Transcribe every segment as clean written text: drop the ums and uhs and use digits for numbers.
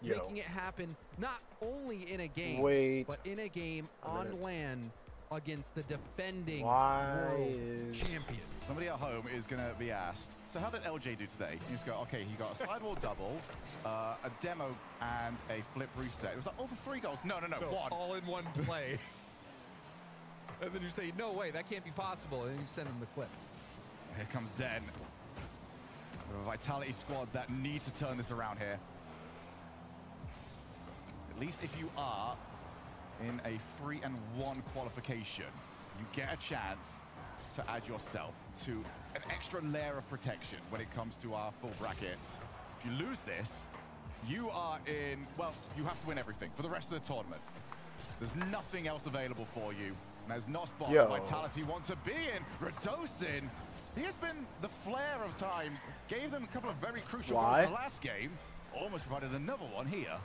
making it happen not only in a game, but in a game on land against the defending world champions. Somebody at home is going to be asked, so how did LJ do today? You just go, okay, he got a sidewall double, a demo, and a flip reset. It was like, oh, for 3 goals. No, one. All in one play. And then you say, no way, that can't be possible. And then you send him the clip. Here comes Zen. A Vitality squad that need to turn this around here. At least if you are in a 3-1 qualification, you get a chance to add yourself to an extra layer of protection when it comes to our full brackets. If you lose this, you are in, well, you have to win everything for the rest of the tournament. There's nothing else available for you. And there's not spot Vitality want to be in. Radosin, he has been the flair of times, gave them a couple of very crucial goals in the last game, almost provided another one here.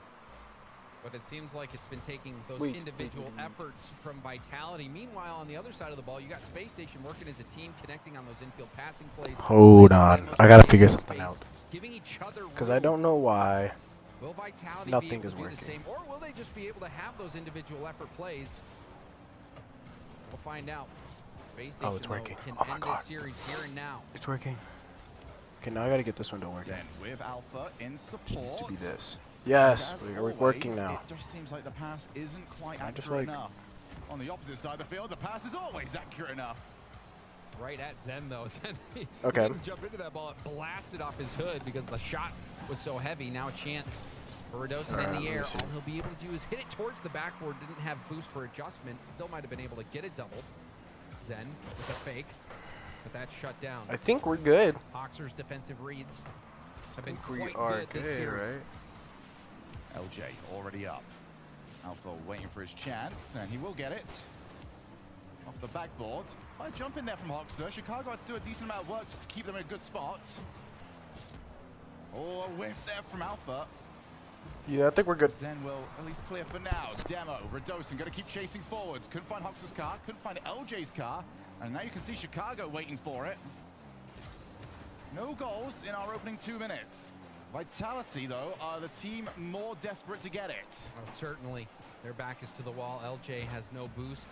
But it seems like it's been taking those individual efforts from Vitality. Meanwhile, on the other side of the ball, you got Space Station working as a team, connecting on those infield passing plays. Hold on, I gotta figure something out. Giving each other because I don't know why will Vitality nothing be able is to do working. the same, or will they just be able to have those individual effort plays? We'll find out. Space Station, it's working. Can Oh my end God. this series here and now. It's working. Okay, now I gotta get this window working. Then with Alpha in support. It needs to be this. Yes, we're working now. It just seems like the pass isn't quite accurate enough. On the opposite side of the field, the pass is always accurate enough. Right at Zen, though. Zen, he didn't jump into that ball. It blasted off his hood because the shot was so heavy. Now a chance for Radosin in the air. All he'll be able to do is hit it towards the backboard. Didn't have boost for adjustment. Still might have been able to get it doubled. Zen with a fake, but that's shut down. I think we're good. Hoxer's defensive reads have been We quite are good this series. right? LJ already up. Alpha waiting for his chance, and he will get it. Off the backboard. By jump in there from Hoxer. Chicago had to do a decent amount of work just to keep them in a good spot. Oh, a whiff there from Alpha. Yeah, I think we're good. Zen will at least clear for now. Demo, Radosin going to keep chasing forwards. Couldn't find Hoxer's car, couldn't find LJ's car. And now you can see Chicago waiting for it. No goals in our opening 2 minutes. Vitality, though, are the team more desperate to get it. Oh, certainly. Their back is to the wall. LJ has no boost,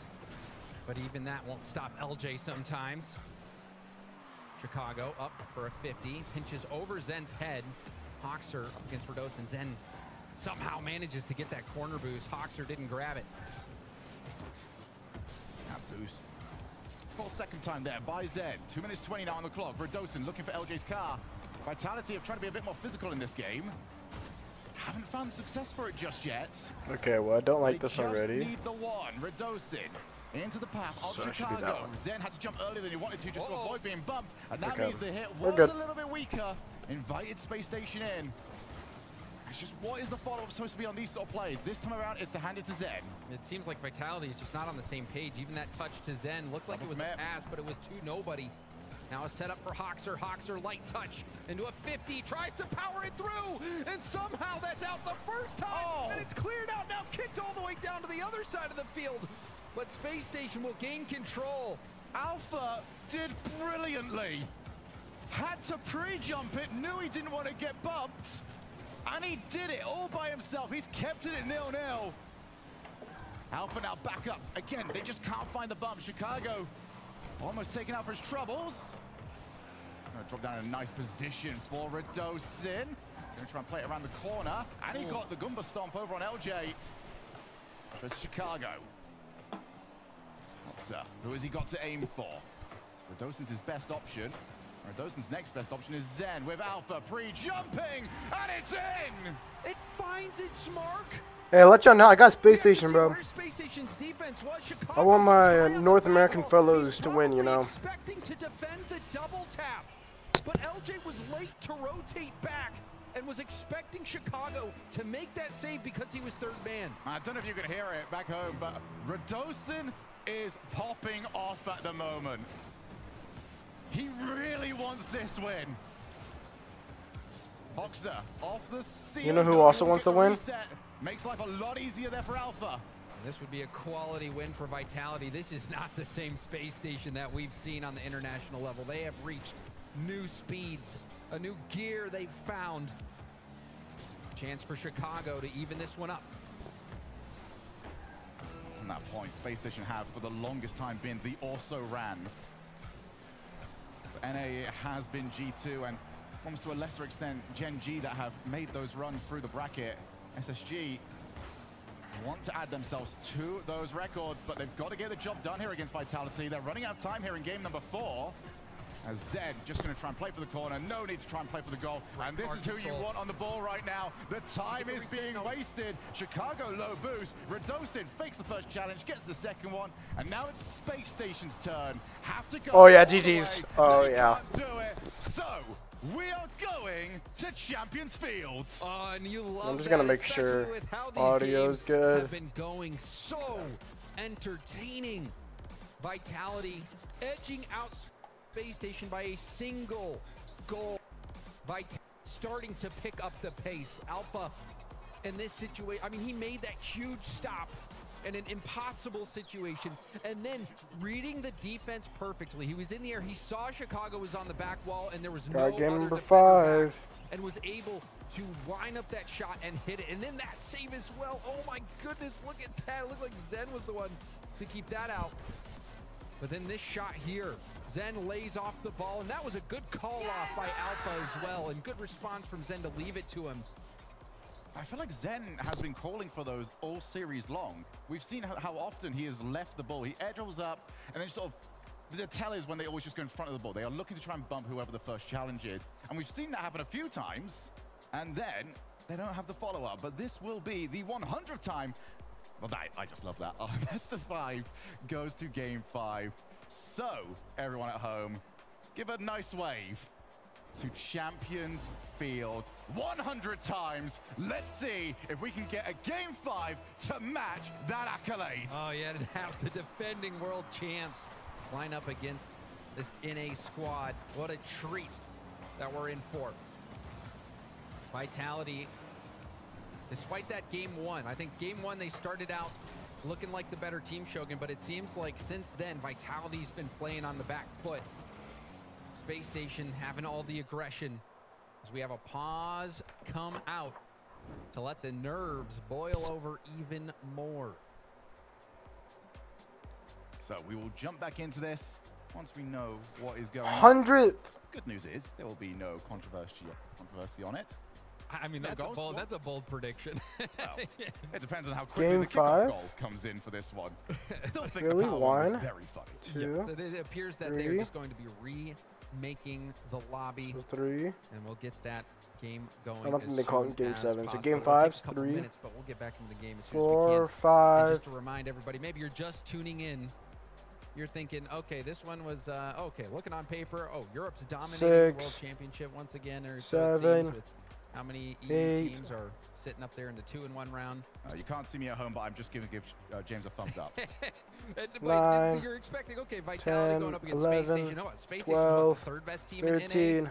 but even that won't stop LJ sometimes. Chicago up for a 50. Pinches over Zen's head. Hoxer up against Radosin. Zen somehow manages to get that corner boost. Hoxer didn't grab it. That boost. Full second time there by Zen. 2 minutes 20 now on the clock. Radosin looking for LJ's car. Vitality have tried to be a bit more physical in this game. Haven't found success for it just yet. Okay, well, I don't like this already. They just need the one. Radosin into the path of Chicago. Zen had to jump earlier than he wanted to just to avoid being bumped. And that means the hit was a little bit weaker. Invited Space Station in. It's just, what is the follow-up supposed to be on these sort of plays? This time around, it's to hand it to Zen. It seems like Vitality is just not on the same page. Even that touch to Zen looked like it was a pass, but it was to nobody. Now a setup for Hoxer. Hoxer light touch into a 50, tries to power it through, and somehow that's out the first time, and it's cleared out now, kicked all the way down to the other side of the field. But Space Station will gain control. Alpha did brilliantly. Had to pre-jump it, knew he didn't want to get bumped, and he did it all by himself. He's kept it at 0-0. Alpha now back up. Again, they just can't find the bump. Chicago almost taken out for his troubles. Gonna drop down in a nice position for Radosin. Gonna try and play it around the corner. And he got the Goomba stomp over on LJ. For Chicago. Hoxer, who has he got to aim for? Radosin's his best option. Radosin's next best option is Zen with Alpha pre-jumping. And it's in! It finds its mark. Hey, let y'all know I got Space Station, bro. Space Station's defense was. I want my North American fellows to win, you know. Expecting to defend the double tap, but LJ was late to rotate back and was expecting Chicago to make that save because he was third man. I don't know if you can hear it back home, but Radosin is popping off at the moment. He really wants this win. Hoxer off the scene. You know who also wants to win? Makes life a lot easier there for Alpha. This would be a quality win for Vitality. This is not the same Space Station that we've seen on the international level. They have reached new speeds, a new gear they've found. Chance for Chicago to even this one up. On that point, Space Station have for the longest time been the also-rans. NA has been G2 and almost to a lesser extent Gen G that have made those runs through the bracket. SSG want to add themselves to those records, but they've got to get the job done here against Vitality. They're running out of time here in game number 4. As Zed just going to try and play for the corner. No need to try and play for the goal. And this is who you want on the ball right now. The time is being wasted. Chicago low boost. Radosin fakes the first challenge, gets the second one. And now it's Space Station's turn. Have to go. Oh yeah, GG's. Oh yeah. Do it. So we are going to Champions Field. And you love I'm just gonna make sure audio's good. Have been going so entertaining. Vitality edging out Space Station by a single goal. Vitality starting to pick up the pace. Alpha in this situation, I mean, he made that huge stop in an impossible situation and then reading the defense perfectly. He was in the air, he saw Chicago was on the back wall and there was no game other number defender 5 back, and was able to line up that shot and hit it. And then that save as well. Oh my goodness, look at that. It looked like Zen was the one to keep that out. But then this shot here, Zen lays off the ball, and that was a good call off by Alpha as well, and good response from Zen to leave it to him. I feel like Zen has been calling for those all series long. We've seen how often he has left the ball. He air dribbles up, and then sort of, the tell is when they always just go in front of the ball. They are looking to try and bump whoever the first challenge is. And we've seen that happen a few times, and then they don't have the follow-up. But this will be the 100th time. Well, I just love that. Our best of 5 goes to game 5. So, everyone at home, give a nice wave to Champions Field 100 times. Let's see if we can get a game 5 to match that accolade. Oh yeah, to have the defending world champs line up against this NA squad. What a treat that we're in for. Vitality, despite that game 1, I think game 1 they started out looking like the better team, Shogun, but it seems like since then Vitality's been playing on the back foot. Space Station having all the aggression as we have a pause come out to let the nerves boil over even more. So we will jump back into this once we know what is going on. 100th. Good news is there will be no controversy on it. I mean, that's a bold prediction. Well, it depends on how quickly the kickoff goal comes in for this one. Still think really? the power one was very funny. 2, yes, it appears that 3, they're just going to be remaking the lobby. 3. And we'll get that game going. I don't think they call it game 7. Possible. So game It'll 5's take a couple 3. minutes, but we'll get back into the game as soon 4, as we can. 5. And just to remind everybody, maybe you're just tuning in. You're thinking, okay, this one was okay. Looking on paper, oh, Europe's dominating the World Championship once again. Or so it seems, with how many EU teams are sitting up there in the 2-1 round. You can't see me at home, but I'm just going to give James a thumbs up. Nine, you're expecting, okay, Vitality 10, going up against 11, Space Station. Oh, Space 12, Station is the 3rd best team 13, in NA.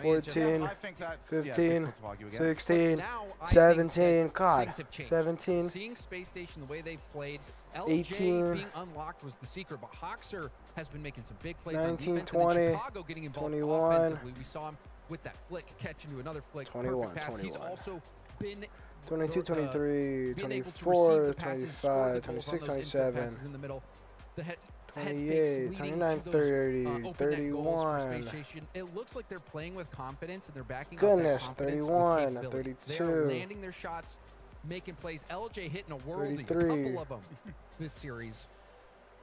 14, I think that's, 15, yeah, 16, 17, God, 17, Seeing Space Station the way they've played, 18, LJ being unlocked was the secret, but Hoxer has been making some big plays 19, on defense, 20, and then Chicago getting involved 21, offensively. We saw him with that flick, catch into another flick, 21, perfect pass. 21. He's also been 22, 23, being able to 24, receive the passes, score the 25, goals 26, on those input 27, passes in the middle. The head 28, 29, 30, 31. It looks like they're playing with confidence and they're backing Goodness, up that confidence 31, with 32. They are landing their shots, making plays. LJ hitting a worldie, 33. a couple of them this series.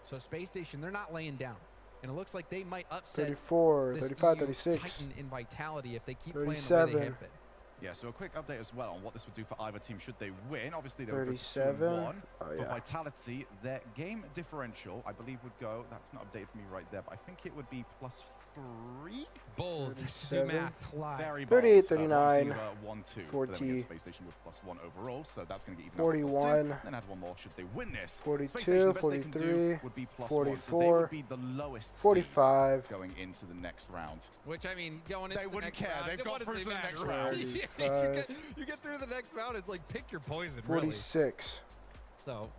So Space Station, they're not laying down. And it looks like they might upset 34, this 35, EU 36, Titan in Vitality if they keep 37. playing the way they have been. Yeah, so a quick update as well on what this would do for either team should they win. Obviously, they would go to 37. 2-1. Oh, For yeah. Vitality, their game differential, I believe, would go, that's not updated for me right there, but I think it would be +3? Bold to do 37. math live. Very bold. 38, 39, 1-2 for them 40, against Space Station with +1 overall, so that's going to get even 41, up to +2. Then add one more should they win this. 42, Space Station, the best they can 43, do would be +1, so they 44, would be the lowest seed 45, going into the next round. Which, I mean, going into They the wouldn't next care. round, They've got what through does to it the next matter? round. You get through the next round, it's like pick your poison, 46, really. So,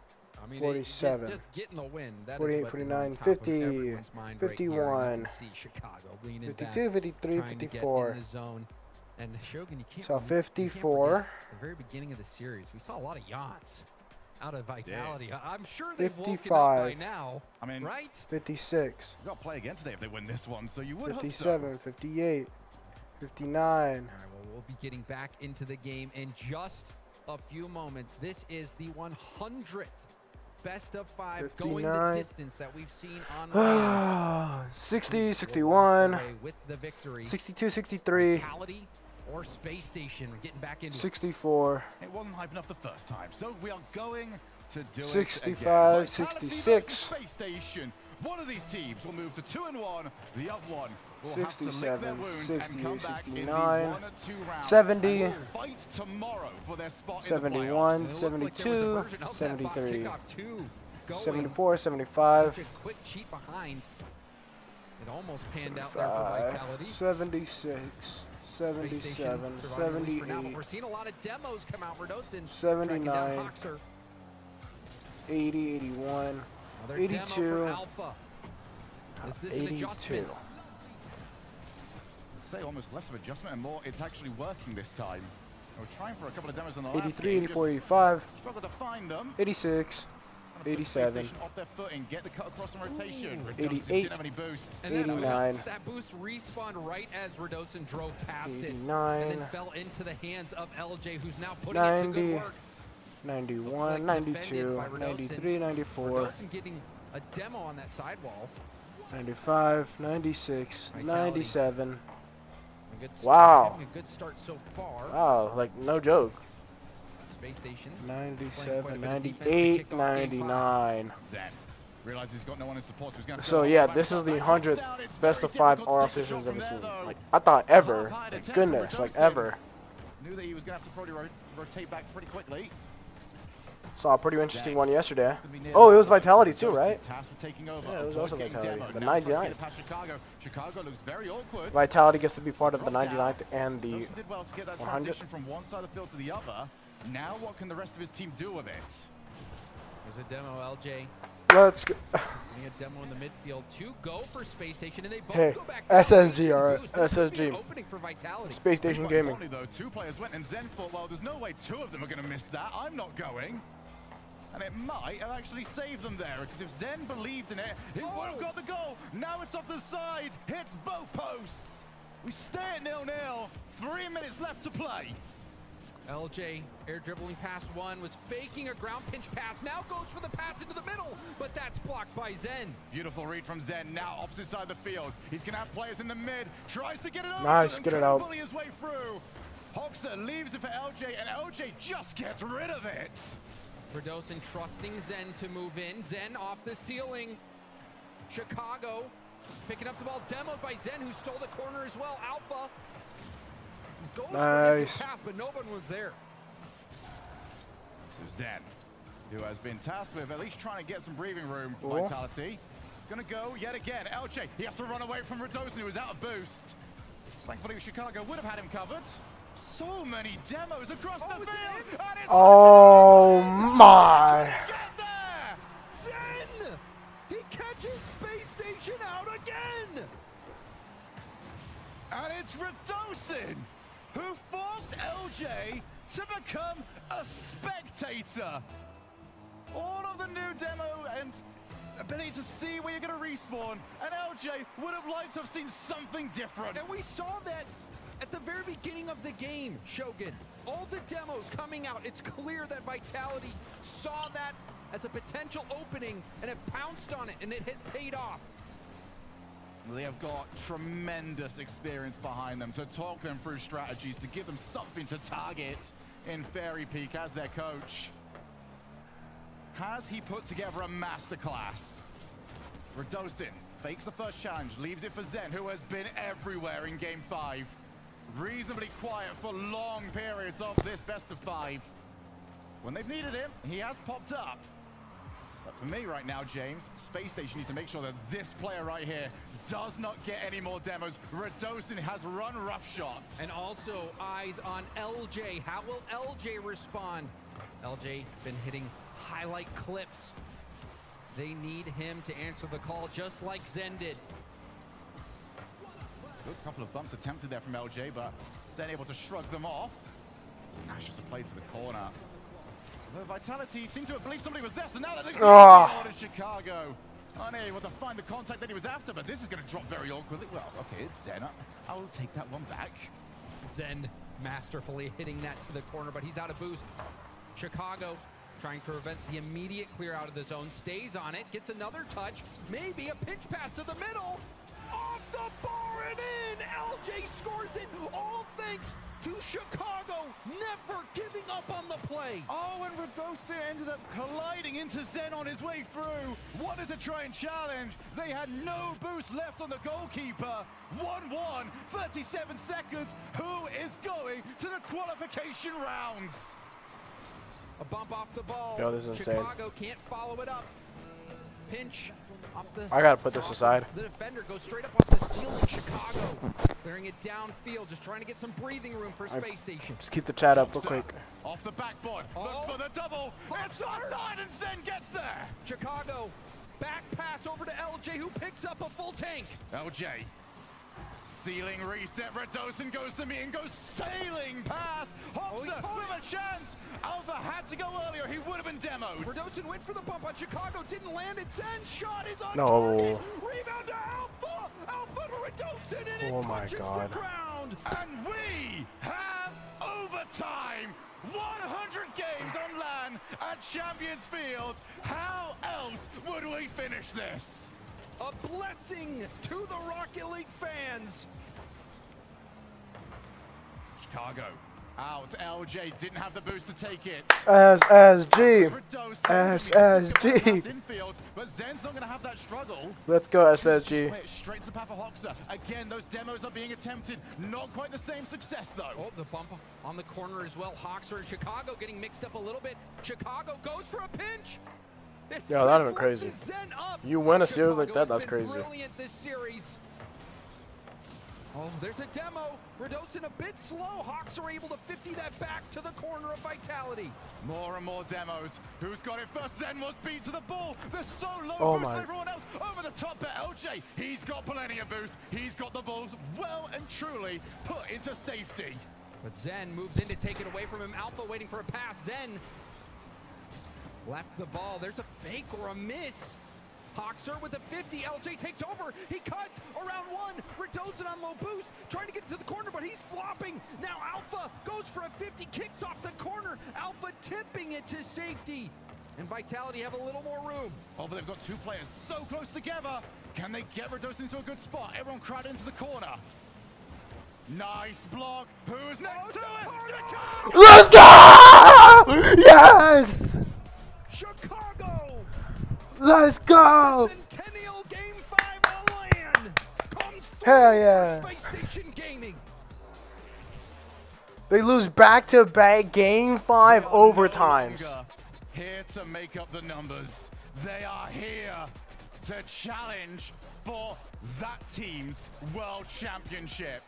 I mean, 47, just getting the win. That 48, is what 49, is on top of 50, everyone's mind right here. 51, You can see Chicago leaning 52, back, 53, trying to get 54, in the zone. And Shogun, you can't. So You 54. can't forget the very beginning of the series, we saw a lot of yawns out of Vitality. I'm sure they've woken up by now. I mean, right? 56. We've got to play again today if they win this one, so you would 57, hope so. 58, 59. All right, well, we'll be getting back into the game in just a few moments. This is the 100th best of 5 going the distance that we've seen on 60, 61, with the victory. 62, 63, Vitality or Space Station getting back into 64. It wasn't hype enough the first time, so we are going to do 65, it 66. Space Station. One of these teams will move to 2-1. The other one will have to lick their wounds and come back in the 1 or 2 rounds. 70, fight tomorrow for their spot 71, in the 72, 73, 74, 75, such a quick cheat behind. It almost panned out there for Vitality. 76, 77, 78, we're seeing a lot of demos come out. Redosin 79, 80, 81, 82, Alpha. Is this 82. an adjustment? I'd say almost less of adjustment and more. It's actually working this time. We're trying for a couple of demos on the last 83, game. 84, 85, Struggle to find them. 86, 87, Off their footing, get the cut across in rotation. 88, didn't have any boost. And 89, that boost respawned right as Redosin drove past 89, it and then fell into the hands of LJ, who's now putting 90, it to good work. 91, 92, 93, 94, Redosin getting a demo on that sidewall. 95, 96, Vitality. 97. Wow. Wow. A good start so far. Wow, like no joke. Space Station. 97, 98, 99. Zen realizes he's got no one in support, so he's going to. So yeah, this is the 100th best of 5 RLCS I've ever seen. Like I thought ever. Like, goodness, like ever. Knew that he was going to have to probably rotate back pretty quickly. Saw a pretty interesting one yesterday. Oh, it was Vitality too, right? Yeah, it was also Vitality. The 99th. Chicago looks very awkward. Vitality gets to be part of the 99th and the did well to get that 100th. transition from one side of the field to the other. Now what can the rest of his team do with it? There's a demo, LJ. Let's go. A demo in the midfield to go for Space Station, and they both Hey, go back SSG, alright. SSG. SSG. Space Station Gaming. Funny though, 2 players went and Zen thought, well, there's no way 2 of them are going to miss that. I'm not going. And it might have actually saved them there, because if Zen believed in it, he would have got the goal. Now it's off the side, hits both posts. We stay at 0-0, 3 minutes left to play. LJ air dribbling past one, was faking a ground pinch pass, now goes for the pass into the middle, but that's blocked by Zen. Beautiful read from Zen, now opposite side of the field. He's going to have players in the mid, tries to get it over. Nice, get it out. Bully his way through. Hoxer leaves it for LJ, and LJ just gets rid of it. Redosin trusting Zen to move in. Zen off the ceiling. Chicago picking up the ball, demoed by Zen, who stole the corner as well. Alpha goes for the pass, but no one was there. So Zen, who has been tasked with at least trying to get some breathing room for Vitality. Gonna go yet again. LJ, he has to run away from Redosin, who is out of boost. Thankfully, Chicago would have had him covered. So many demos across the field. Oh my! Zen! He catches Space Station out again! And it's Redosin who forced LJ to become a spectator. All of the new demo and ability to see where you're going to respawn, and LJ would have liked to have seen something different. And we saw that at the very beginning of the game, Shogun. All the demos coming out, it's clear that Vitality saw that as a potential opening and have pounced on it, and it has paid off. They have got tremendous experience behind them to talk them through strategies, to give them something to target in Fairy Peak as their coach. Has he put together a masterclass? Redosin fakes the first challenge, leaves it for Zen, who has been everywhere in Game 5. Reasonably quiet for long periods of this best of 5. When they've needed him, he has popped up. But for me right now, James, Space Station needs to make sure that this player right here does not get any more demos. Redosin has run roughshod. And also eyes on LJ. How will LJ respond? LJ been hitting highlight clips. They need him to answer the call just like Zen did. Good couple of bumps attempted there from LJ, but Zen able to shrug them off. Nash just a play to the corner. Although Vitality seemed to have believed somebody was there, so now that looks like it's Chicago. Unable to find the contact that he was after, but this is going to drop very awkwardly. Well, okay, it's Zen. I will take that one back. Zen masterfully hitting that to the corner, but he's out of boost. Chicago trying to prevent the immediate clear out of the zone, stays on it, gets another touch, maybe a pinch pass to the middle, off the bar and in! LJ scores it, all thanks to Chicago, never giving up on the play. Oh, and Radosa ended up colliding into Zen on his way through. Wanted to try and challenge. They had no boost left on the goalkeeper. 1-1, 37 seconds. Who is going to the qualification rounds? A bump off the ball. Yo, this is insane. Chicago can't follow it up. Pinch off the... I gotta put this aside. The defender goes straight up off the ceiling. Chicago clearing it downfield, just trying to get some breathing room for Space Station. Just keep the chat up real quick. Off the backboard. Look for the double. It's offside and Zen gets there. Chicago back pass over to LJ, who picks up a full tank. LJ. Ceiling reset, Radosin goes to me and goes sailing past. Hoxer with a chance. Alpha had to go earlier, he would have been demoed. Radosin went for the bump on Chicago, didn't land it. Zen's shot is on No. target. Rebound to Alpha. Alpha to Radosin and it touches the ground. And we have overtime. 100 games on LAN at Champions Field. How else would we finish this? A blessing to the Rocket League fans. Chicago out. LJ didn't have the boost to take it. SSG. SSG. Infield, but Zen's not going to have that struggle. Let's go, SSG. Straight to the path of Hoxer. Again, those demos are being attempted. Not quite the same success, though. Oh, the bump on the corner as well. Hoxer and Chicago getting mixed up a little bit. Chicago goes for a pinch. Yo, that'd been crazy. You win a series like that, that's crazy. Brilliant this series. Oh, there's a demo. Radosin a bit slow. Hawks are able to 50 that back to the corner of Vitality. More and more demos. Who's got it first? Zen was beat to the ball. There's so low boost everyone else. Over the top there, LJ. He's got plenty of boost. He's got the balls well and truly put into safety. But Zen moves in to take it away from him. Alpha waiting for a pass. Zen left the ball. There's a fake or a miss. Hoxer with a 50. LJ takes over. He cuts around one. Radosin on low boost, trying to get to the corner, but he's flopping. Now Alpha goes for a 50, kicks off the corner. Alpha tipping it to safety. And Vitality have a little more room. Oh, but they've got two players so close together. Can they get Radosin into a good spot? Everyone crowd into the corner. Nice block. Who's next to it? Let's go! Yes! Chicago! Let's go! The Centennial Game 5 on LAN comes Hell yeah! Space Station Gaming. They lose back-to-back Game 5 overtimes. Here to make up the numbers. They are here to challenge for that team's World Championship.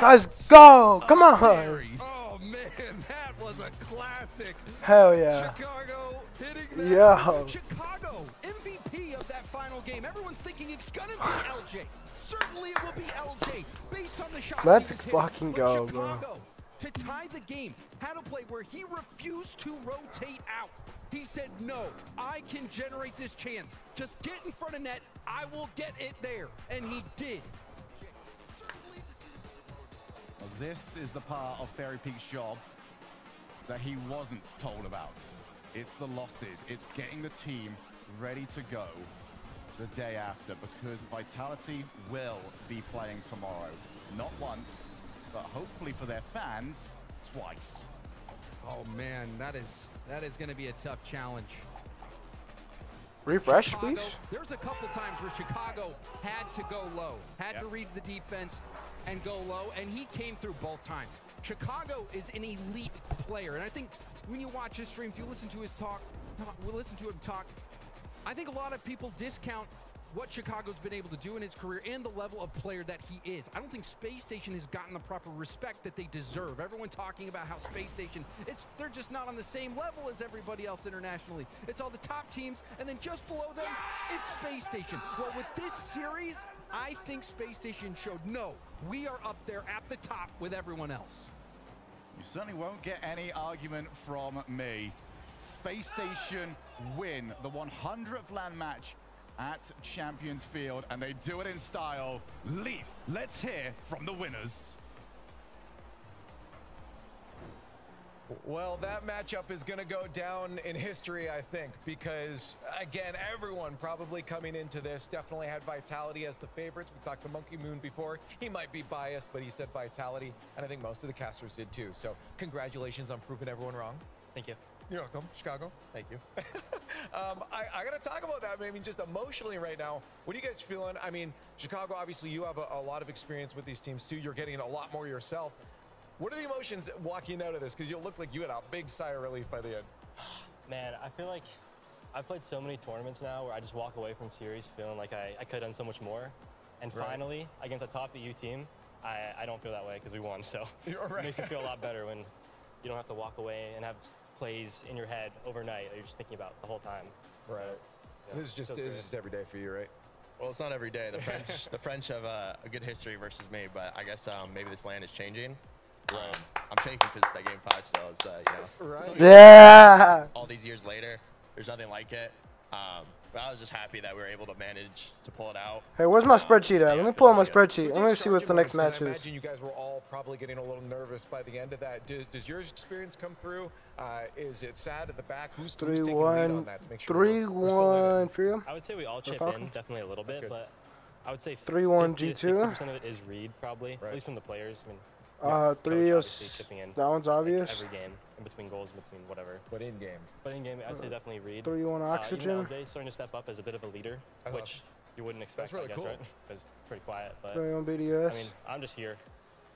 Let's go! Come on! Oh man, that was a classic. Hell yeah. Chicago hitting that. Yeah. Chicago, MVP of that final game. Everyone's thinking it's gonna be LJ. Certainly it will be LJ, based on the shots Let's he was fucking hitting. go, Chicago, bro. to tie the game, had a play where he refused to rotate out. He said, no, I can generate this chance. Just get in front of net, I will get it there. And he did. Well, this is the part of Fairy Peak's job that he wasn't told about. It's the losses. It's getting the team ready to go the day after, because Vitality will be playing tomorrow. Not once, but hopefully for their fans, twice. Oh man, that is going to be a tough challenge. Refresh, Chicago, please. there's a couple times where Chicago had to go low, had to read the defense and go low, and he came through both times. Chicago is an elite player, and I think when you watch his streams, you listen to his talk, listen to him talk, I think a lot of people discount what Chicago's been able to do in his career and the level of player that he is. I don't think Space Station has gotten the proper respect that they deserve. Everyone talking about how Space Station, they're just not on the same level as everybody else internationally. It's all the top teams, and then just below them, it's Space Station. Well, with this series, I think Space Station showed, no, we are up there at the top with everyone else. You certainly won't get any argument from me. Space Station win the 100th LAN match at Champions Field, and they do it in style. Leaf, let's hear from the winners. Well, that matchup is going to go down in history, I think, because, again, everyone probably coming into this definitely had Vitality as the favorites. We talked to Monkey Moon before. He might be biased, but he said Vitality, and I think most of the casters did too. So congratulations on proving everyone wrong. Thank you. You're welcome, Chicago. Thank you. I got to talk about that, I mean, just emotionally right now. What are you guys feeling? I mean, Chicago, obviously, you have a lot of experience with these teams too. You're getting a lot more yourself. What are the emotions walking out of this? Because you look like you had a big sigh of relief by the end. Man, I feel like I've played so many tournaments now where I just walk away from series feeling like I could have done so much more. And finally, against a top EU team, I don't feel that way because we won. So it makes it feel a lot better when you don't have to walk away and have plays in your head overnight that you're just thinking about the whole time. Right. So, yeah, this is just every day for you, right? Well, it's not every day. The French have a good history versus me, but I guess maybe this land is changing. I'm shaking because that game 5 still is, you know. Right. Yeah. All these years later, there's nothing like it. But I was just happy that we were able to manage to pull it out. Hey, where's my spreadsheet at? Let me pull out my spreadsheet. Let me see what the next match is. I imagine you guys were all probably getting a little nervous by the end of that. Does your experience come through? Is it sad at the back? Who's taking the lead on that to make sure 3-1 for you? I would say we all chip in, definitely a little bit, but I would say 3-1 G2. 60% of it is read, probably, at least from the players. I mean, 3 that one's obvious. Like every game, in between goals, in between whatever. But in game. But in game, I'd say definitely read. 3-1 oxygen. They're starting to step up as a bit of a leader, which you wouldn't expect, really I guess, cool. right? Because pretty quiet. But 3-1 BDS. I mean, I'm just here,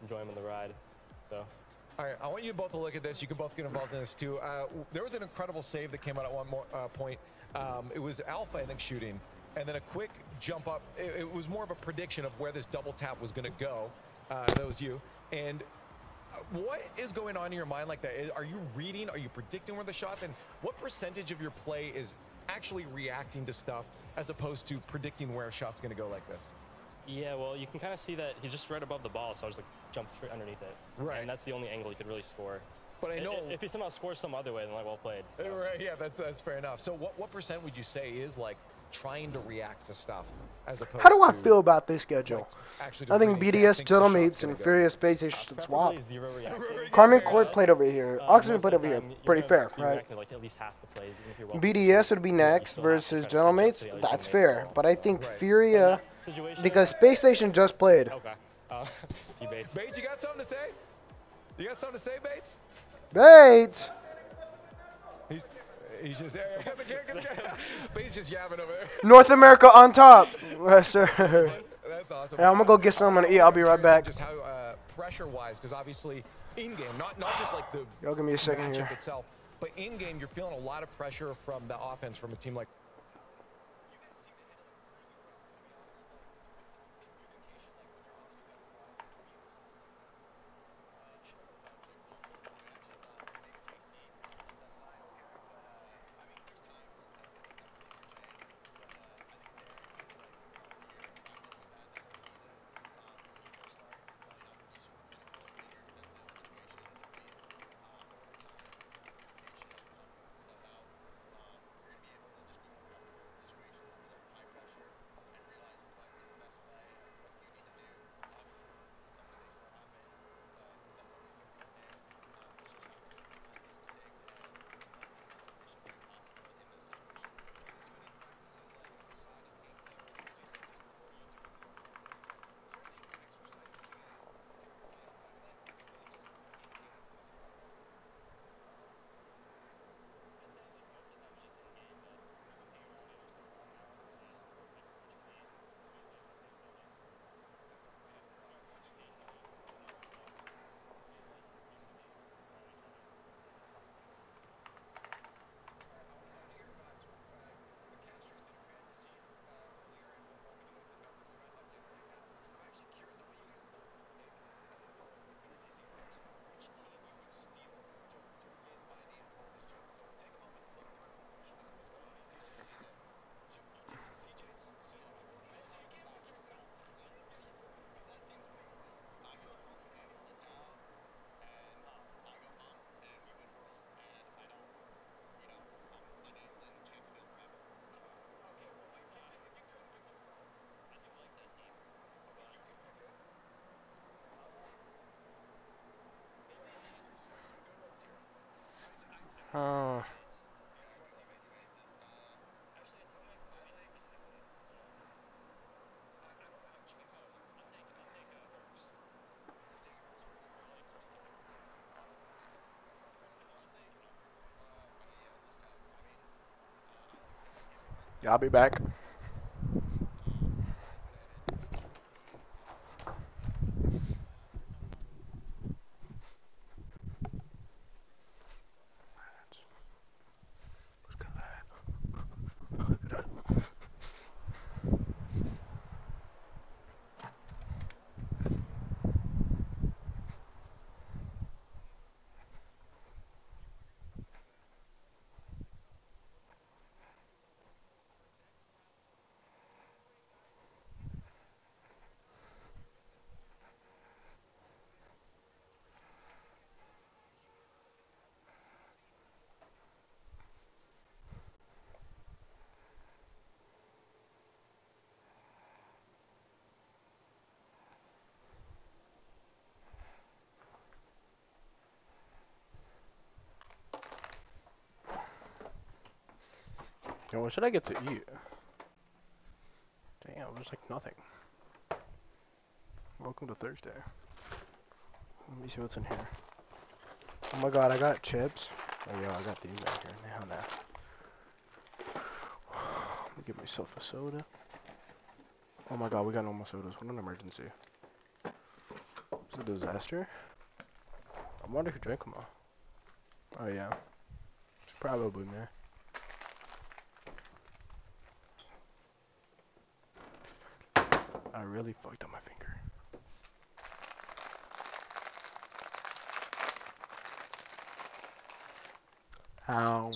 enjoying the ride. So. All right, I want you both to look at this. You can both get involved in this too. There was an incredible save that came out at one point. It was Alpha, I think, shooting, and then a quick jump up. It was more of a prediction of where this double tap was going to go. That was you. And what is going on in your mind like that? Are you reading? Are you predicting where the shots? And what percentage of your play is actually reacting to stuff as opposed to predicting where a shot's going to go like this? Yeah, well, you can kind of see that he's just right above the ball, so I was like jump straight underneath it. Right. And that's the only angle he could really score. But I know if he somehow scores some other way, then like well played. So. Right. Yeah, that's fair enough. So what percent would you say is like trying to react to stuff as opposed How do I to, feel about this schedule? Like, I think BDS, Gentlemates, and Furious Space Station should swap. Carmen Court played over here. Oxygen played over here. Pretty fair, right? Like at least half the plays, even if you're BDS would be next versus Gentlemates. That's fair. But I think Furia, because Space Station just played. Okay. Bates. Bates, you got something to say? You got something to say, Bates? Bates! He's just, Bates just yapping over there. North America on top. Yes, sir. That's awesome. Yeah, I'm going to go get something to eat. I'll be right back. Just how pressure-wise, because obviously in-game, not just like the Y'all give me a second matchup here. itself, but in-game, you're feeling a lot of pressure from the offense from a team like Huh. Yeah, I'll be back. Yo, what should I get to eat? Damn, there's like nothing. Welcome to Thursday. Let me see what's in here. Oh my god, I got chips. Oh yeah, I got these right here. Now, now. Let me get myself a soda. Oh my god, we got no more sodas. What an emergency. It's a disaster. I wonder who drank them all. Oh yeah. It's probably me. I really fucked up my finger. How?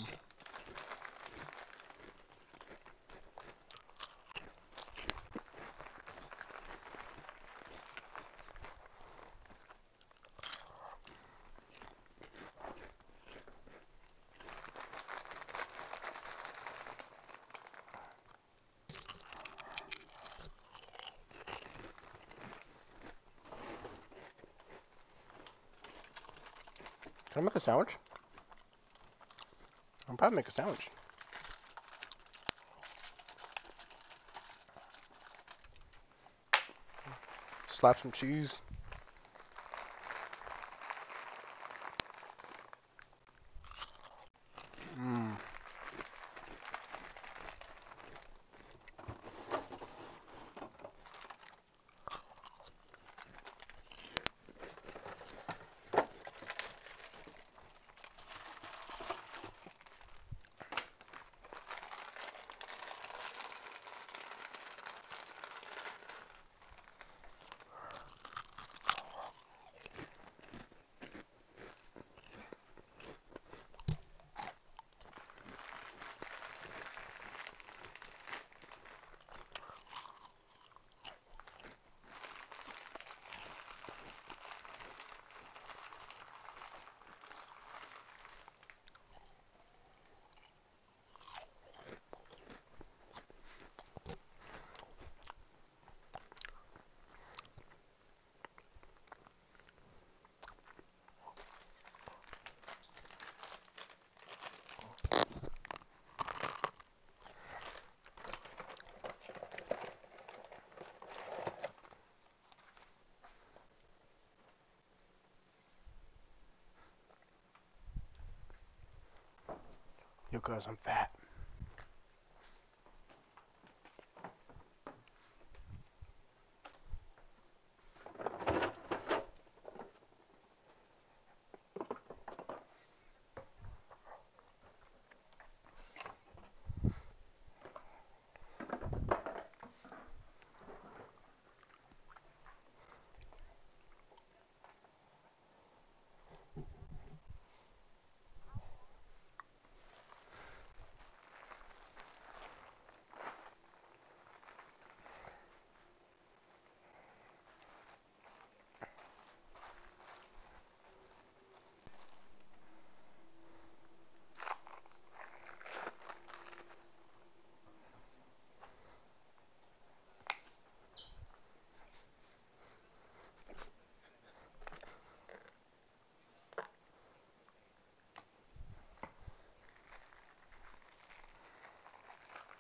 Can I make a sandwich? I'll probably make a sandwich. Slap some cheese. Mmm. Yo, cuz I'm fat.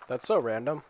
That's so random.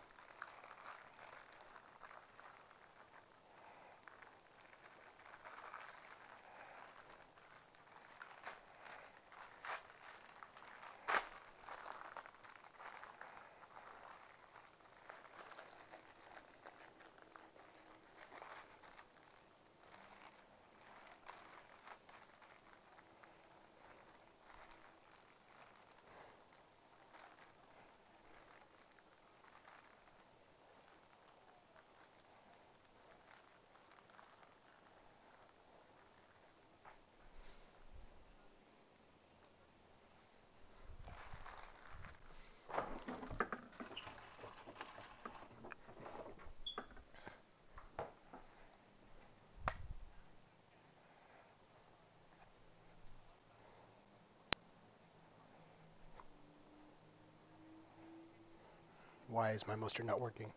Why is my mustard not working?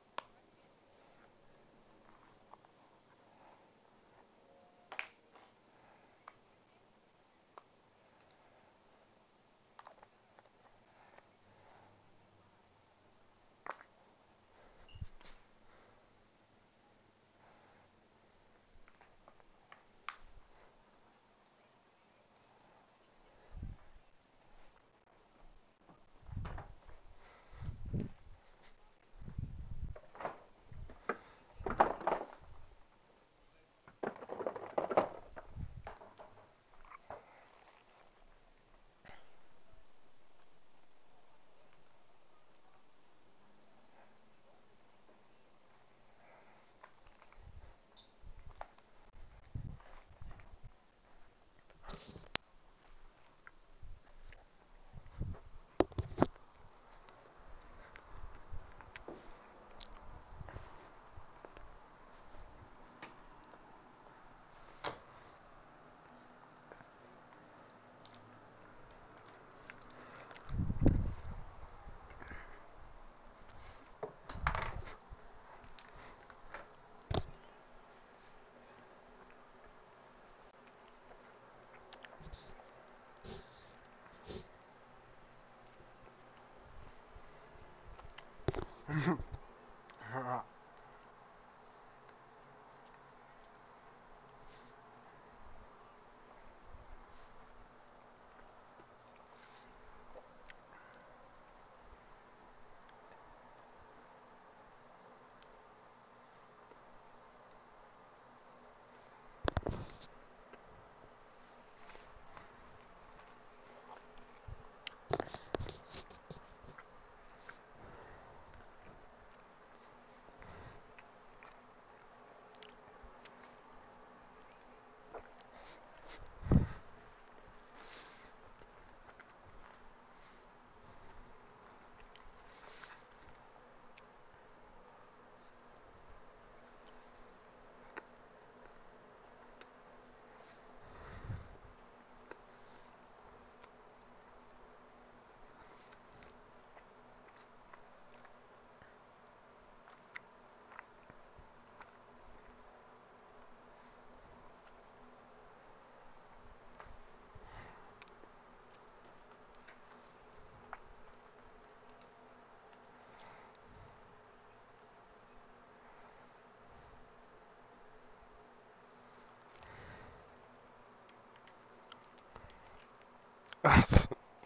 Oh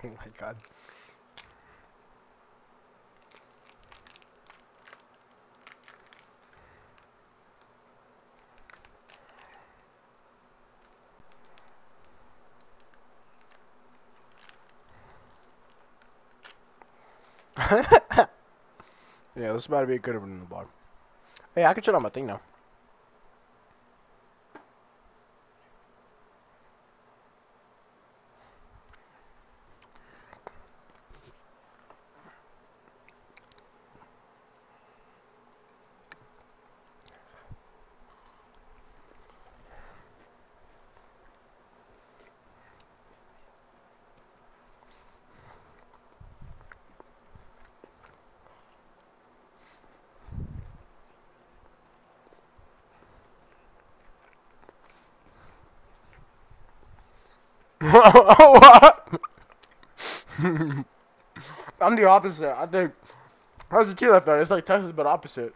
my god. Yeah, this is about to be a good one in the blog. Hey, I can shut on my thing now. What? I'm the opposite. I think How's the T left though? It's like Texas but opposite.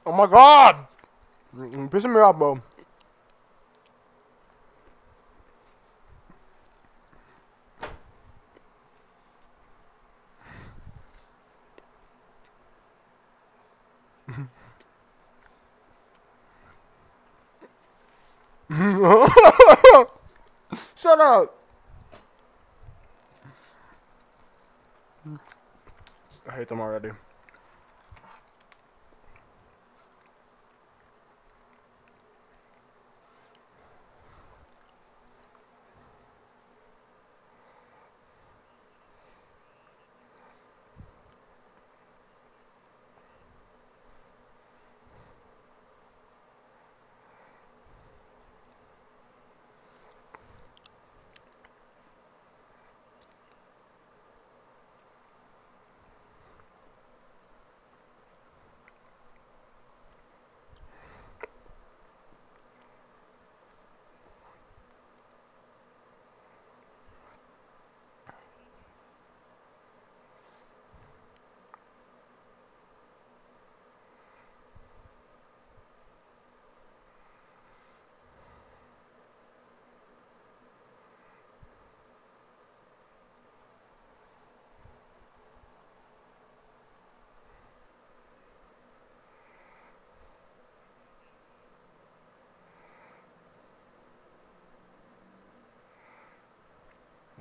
Oh my god! You're pissing me off, bro. Shut up! I hate them already.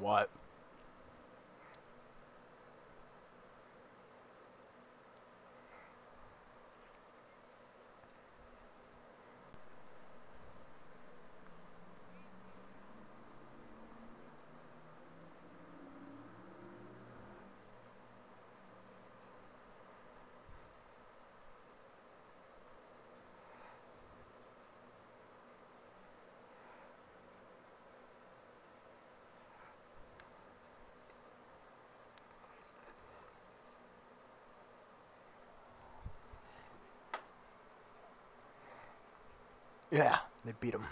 What? Yeah, they beat him.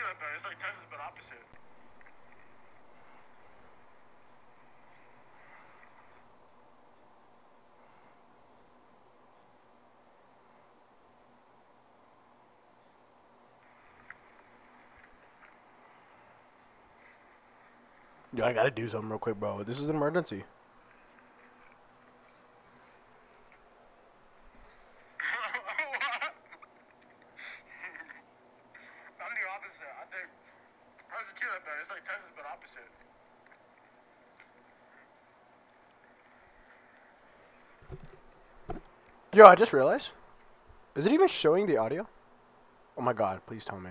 that though. It's like Texas, but opposite. Yo, I gotta do something real quick, bro. This is an emergency. I'm the opposite. I think I was a kid like that. It's like Texas, but opposite. Yo, I just realized. Is it even showing the audio? Oh my god, please tell me.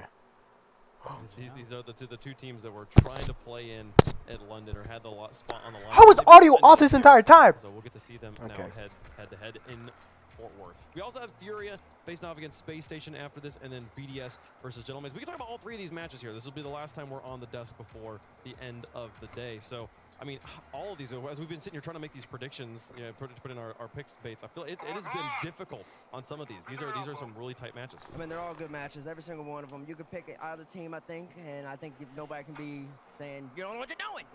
These are the two teams that were trying to play in at London or had the spot on the line. How is audio off this entire time? So we'll get to see them now head to head in Fort Worth. We also have Furia facing off against Space Station after this, and then BDS versus Gentlemen. We can talk about all three of these matches here. This will be the last time we're on the desk before the end of the day. So, I mean, all of these, as we've been sitting here trying to make these predictions, you know, put in our picks debates, I feel it has been difficult on some of these. These are some really tight matches. I mean, they're all good matches, every single one of them. You could pick either team, I think, and I think nobody can be saying, you don't know what you're doing.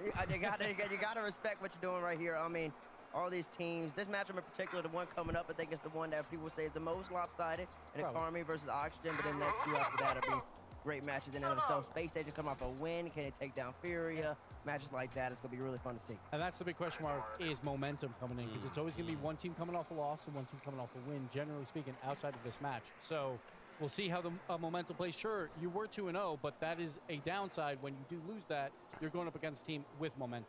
You gotta respect what you're doing right here. I mean, all these teams, this matchup in particular, the one coming up, I think it's the one that people say is the most lopsided, and the Army versus Oxygen, but then the next few after that will be great matches in and of themselves. Space Station come off a win. Can it take down Furia? Matches like that, it's going to be really fun to see. And that's the big question mark, is momentum coming in, because it's always going to be one team coming off a loss and one team coming off a win, generally speaking, outside of this match. So we'll see how the momentum plays. Sure, you were 2-0, but that is a downside. When you do lose that, you're going up against a team with momentum.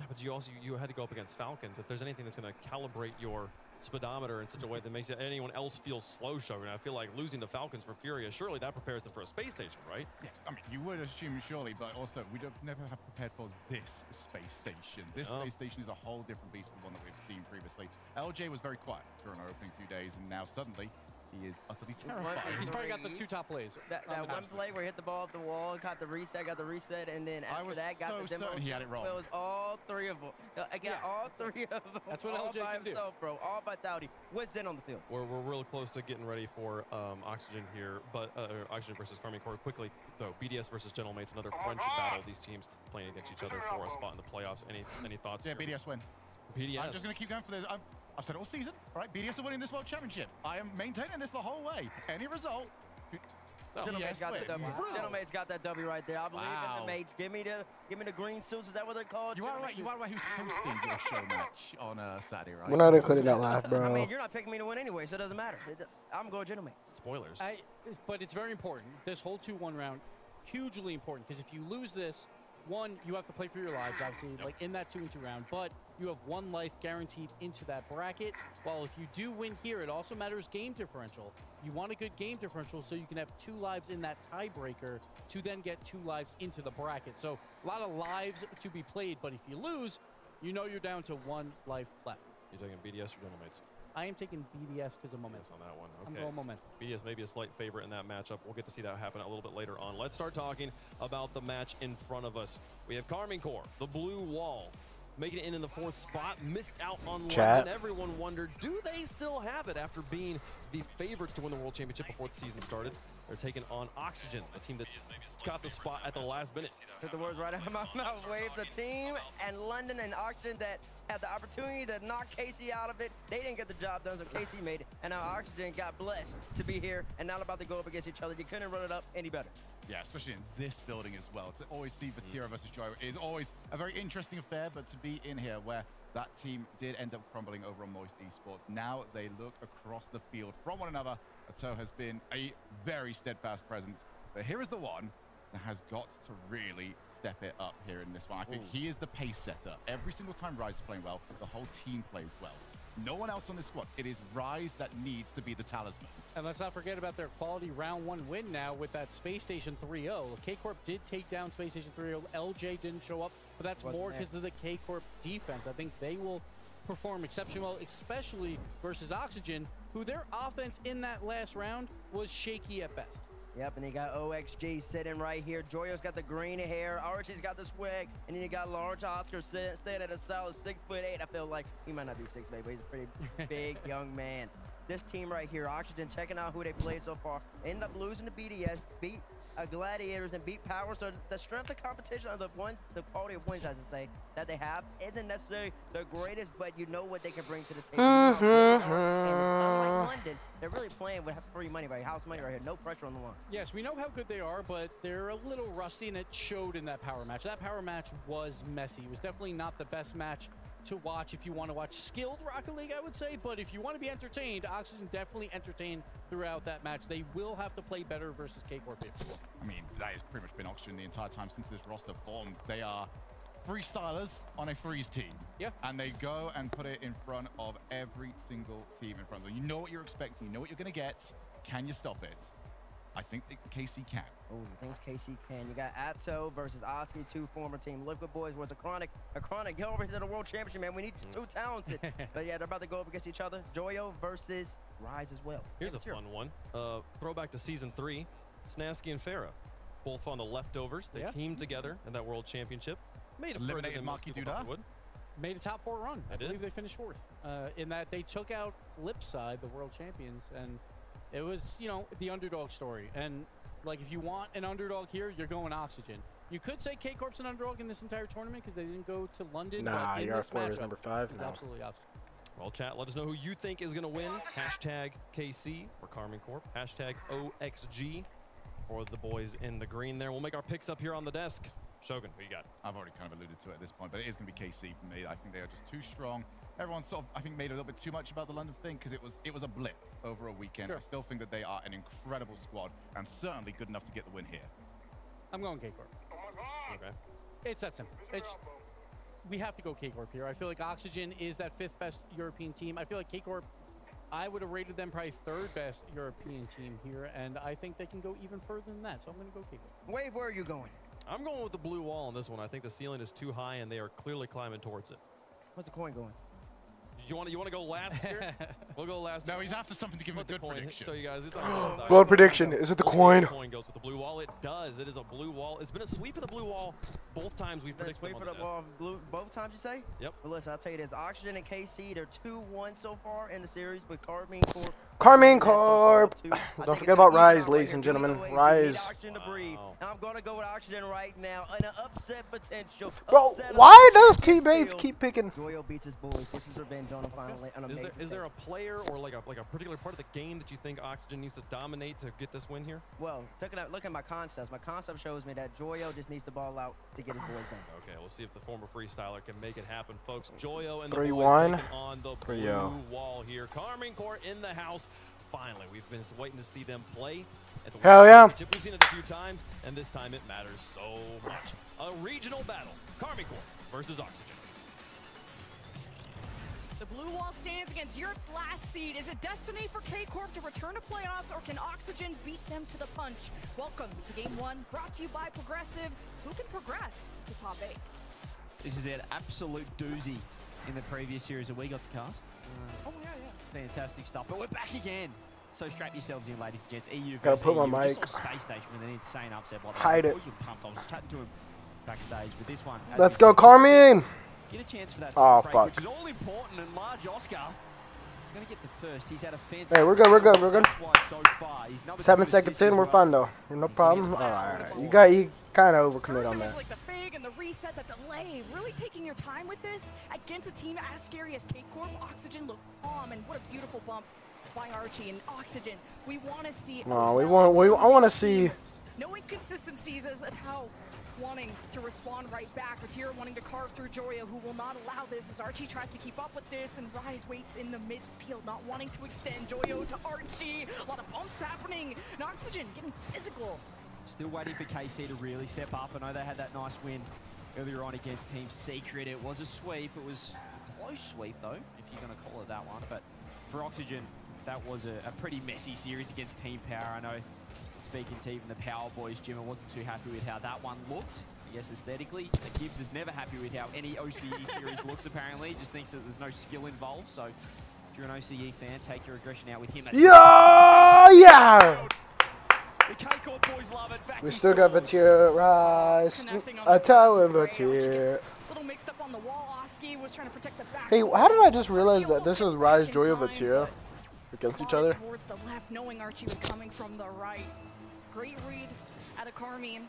Yeah, but you had to go up against Falcons. If there's anything that's going to calibrate your speedometer in such a way that makes anyone else feel slow showing, I feel like losing the Falcons for Furia, surely that prepares them for a space station, right? Yeah, I mean, you would assume surely, but also we'd have never have prepared for this space station. This space station is a whole different beast than the one that we've seen previously. LJ was very quiet during our opening few days, and now suddenly he is utterly terrified. He's probably got the two top plays. That one play where he hit the ball off the wall, got the reset, and then after that got the demo. He had it wrong. It was all three of them. Again, all three of them. That's what all LJ by can himself, bro. All vitality. What's in on the field? We're real close to getting ready for Oxygen here, but Oxygen versus Army Corps. Quickly though, BDS versus Gentlemates, another French battle. These teams playing against each other for a spot in the playoffs. Any thoughts? Yeah, BDS win. BDS. I'm just going to keep going for this. I've said all season, all right, BDS are winning this World Championship. I am maintaining this the whole way. Any result, Gentlemates got that W. Gentlemates got that W right there. I believe in the mates. Give me the green suits. Is that what they're called? You are right. You are right. Who's hosting your show match on Saturday, right? We're not including that laugh, bro. I mean, you're not picking me to win anyway, so it doesn't matter. I'm going Gentlemates. Spoilers. But it's very important. This whole 2-1 round, hugely important, because if you lose this, one, you have to play for your lives, obviously, like in that 2-2 round, but you have one life guaranteed into that bracket. While if you do win here, it also matters game differential. You want a good game differential so you can have 2 lives in that tiebreaker to then get 2 lives into the bracket. So a lot of lives to be played, but if you lose, you know you're down to 1 life left. You're taking BDS or Gentlemates? I am taking BDS because of momentum. On that one. Okay. I'm going momentum. BDS may be a slight favorite in that matchup. We'll get to see that happen a little bit later on. Let's start talking about the match in front of us. We have Carmine Corps, the blue wall, making it in the 4th spot. Missed out on London. Everyone wondered, do they still have it after being the favorites to win the World Championship before the season started? They're taking on Oxygen, a team that got the spot at the last minute. Took the words right out of my mouth. Wave the team and London and Oxygen that had the opportunity to knock Casey out of it. They didn't get the job done, so Casey made it. And now Oxygen got blessed to be here and now about to go up against each other. You couldn't run it up any better. Yeah, especially in this building as well. To always see Vatira versus Joy is always a very interesting affair, but to be in here where that team did end up crumbling over on Moist Esports. Now they look across the field from one another. Ato has been a very steadfast presence, but here is the one that has got to really step it up here in this one. I think he is the pace setter. Every single time Rise is playing well, the whole team plays well. It's no one else on this squad. It is Rise that needs to be the talisman. And let's not forget about their quality round 1 win now with that Space Station 3-0. K-Corp did take down Space Station 3-0. LJ didn't show up, but that's more because of the K-Corp defense. I think they will perform exceptionally well, especially versus Oxygen, who their offense in that last round was shaky at best. Yep, and you got OXG sitting right here. Joyo's got the green hair. Archie's got the swag. And then you got Large Oscar staying at a solid 6'8". I feel like he might not be 6'8", but he's a pretty big young man. This team right here, Oxygen, checking out who they played so far. End up losing to BDS, beat gladiators and beat power. So the strength of competition, or the quality of points, I should say, that they have isn't necessarily the greatest, but you know what they can bring to the table. And unlike London, they're really playing with free money, right? House money right here. No pressure on the line. Yes, we know how good they are, but they're a little rusty, and it showed in that power match. That power match was messy. It was definitely not the best match to watch if you want to watch skilled Rocket League, I would say. But if you want to be entertained, Oxygen definitely entertained throughout that match. They will have to play better versus K-Corp. I mean, that has pretty much been Oxygen the entire time since this roster formed. They are freestylers on a freeze team. Yeah. And they go and put it in front of every single team in front of them. You know what you're expecting. You know what you're going to get. Can you stop it? I think that KC can. Oh, thinks KC can. You got Atto versus Oski, two former Team Liquid boys. Was a chronic. Get over here to the World Championship, man. We need two talented. But yeah, they're about to go up against each other. Joyo versus Rise as well. Here's a fun one. Throwback to Season 3. Snasky and Farah, both on the leftovers. They teamed together in that World Championship. Made a eliminated Marky Duda. Made a top 4 run. I believe they finished 4th. In that they took out Flipside, the world champions, and it was, you know, the underdog story. And like, if you want an underdog here, you're going Oxygen. You could say K-Corp's an underdog in this entire tournament because they didn't go to London. Nah, but in your this matchup, is number 5. it's absolutely Oxygen. Well, chat, let us know who you think is going to win. Hashtag KC for Karmine Corp. Hashtag OXG for the boys in the green there. We'll make our picks up here on the desk. Shogun, who you got? I've already kind of alluded to it at this point, but it is going to be KC for me. I think they are just too strong. Everyone sort of, I think, made a little bit too much about the London thing because it was a blip over a weekend. Sure. I still think that they are an incredible squad and certainly good enough to get the win here. I'm going K-Corp. Oh my God. Okay. It's that simple. We have to go K-Corp here. I feel like Oxygen is that 5th best European team. I feel like K-Corp, I would have rated them probably 3rd best European team here, and I think they can go even further than that, so I'm going to go K-Corp. Wave, where are you going? I'm going with the blue wall on this one. I think the ceiling is too high, and they are clearly climbing towards it. What's the coin going? You want to go last here? We'll go last. No, he's after something to give him a good prediction. Show you guys. It's on Bold prediction. Is it the coin? The coin goes with the blue wall. It does. It is a blue wall. It's been a sweep of the blue wall both times we've predicted. Sweep for the wall both times, you say? Yep. Well, listen, I'll tell you this. Oxygen and KC, they're 2-1 so far in the series with Karmine Corp. Karmine Corp. Don't forget about Rise, ladies and gentlemen. Rise. Now I'm going to go with Oxygen right now. An upset potential. Bro, why those teammates keep picking? Joyo beats his boys, gets his revenge on him finally. Is there a player or like a particular part of the game that you think Oxygen needs to dominate to get this win here? Well, look at my concepts. My concept shows me that Joyo just needs the ball out to get his boys done. Okay, we'll see if the former freestyler can make it happen, folks. Joyo and the 3-1 boys taking on the blue wall here. Karmine Corp in the house. Finally, we've been waiting to see them play at the Hell yeah. We've seen it a few times, and this time it matters so much. A regional battle. Karmine Corp versus Oxygen. The blue wall stands against Europe's last seed. Is it destiny for K-Corp to return to playoffs, or can Oxygen beat them to the punch? Welcome to Game 1, brought to you by Progressive. Who can progress to top 8? This is an absolute doozy in the previous series that we got to cast. Oh, yeah. Fantastic stuff. But we're back again. So strap yourselves in, ladies and gents. EU Gotta versus put EU. my Just mic. saw Space Station with an insane upset. By the Hide way. it. Boys were pumped. I was chatting to him backstage with this one. Let's go, Karmine. Get a chance for that break, which is all important. And large Oscar is going to get the first. He's had a fantastic. Hey, we're good. So far. He's 7 seconds in, we're fine though. No problem. All right. You kind of overcommit on that. Like the fig and the reset, the delay. Really taking your time with this against a team as scary as K-Corp. Oxygen looked calm, and what a beautiful bump by Archie and Oxygen. We want to see. No, I want to see. No inconsistencies as Atao wanting to respond right back. Ratira wanting to carve through Joyo, who will not allow this as Archie tries to keep up with this, and Rise waits in the midfield, not wanting to extend. Joyo to Archie. A lot of bumps happening. And Oxygen getting physical. Still waiting for KC to really step up. I know they had that nice win earlier on against Team Secret. It was a sweep. It was a close sweep, though, if you're going to call it that one. But for Oxygen, that was a pretty messy series against Team Power. I know, speaking to even the Power Boys, Jim, I wasn't too happy with how that one looked. I guess aesthetically, Gibbs is never happy with how any OCE series looks, apparently. He just thinks that there's no skill involved. So if you're an OCE fan, take your aggression out with him. That's Yeah! The K-Corp boys love it. We still got Vatir, Rise, Atao and Vatir. Little mixed up on the wall. Oski was trying to protect the back. Hey, how did I just realize that this is Rise, Joyo, Vatir against each other? Towards the left, knowing Archie was coming from the right. Great read out of Carmine,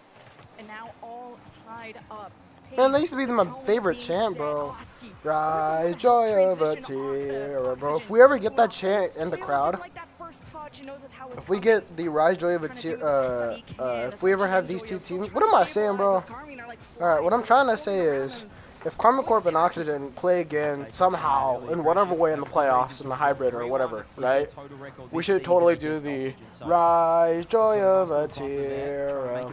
and now all tied up. Man, that used to be my favorite chant, bro. Rise, joy of a tear, bro. If we ever get that chant in the crowd, if we get the Rise, joy of a tear, if we ever have these two teams, what am I saying, bro? Alright, what I'm trying to say is, if Karma Corp and Oxygen play again somehow, in whatever way in the playoffs, in the hybrid or whatever, right? We should totally do the Rise, joy of a tear.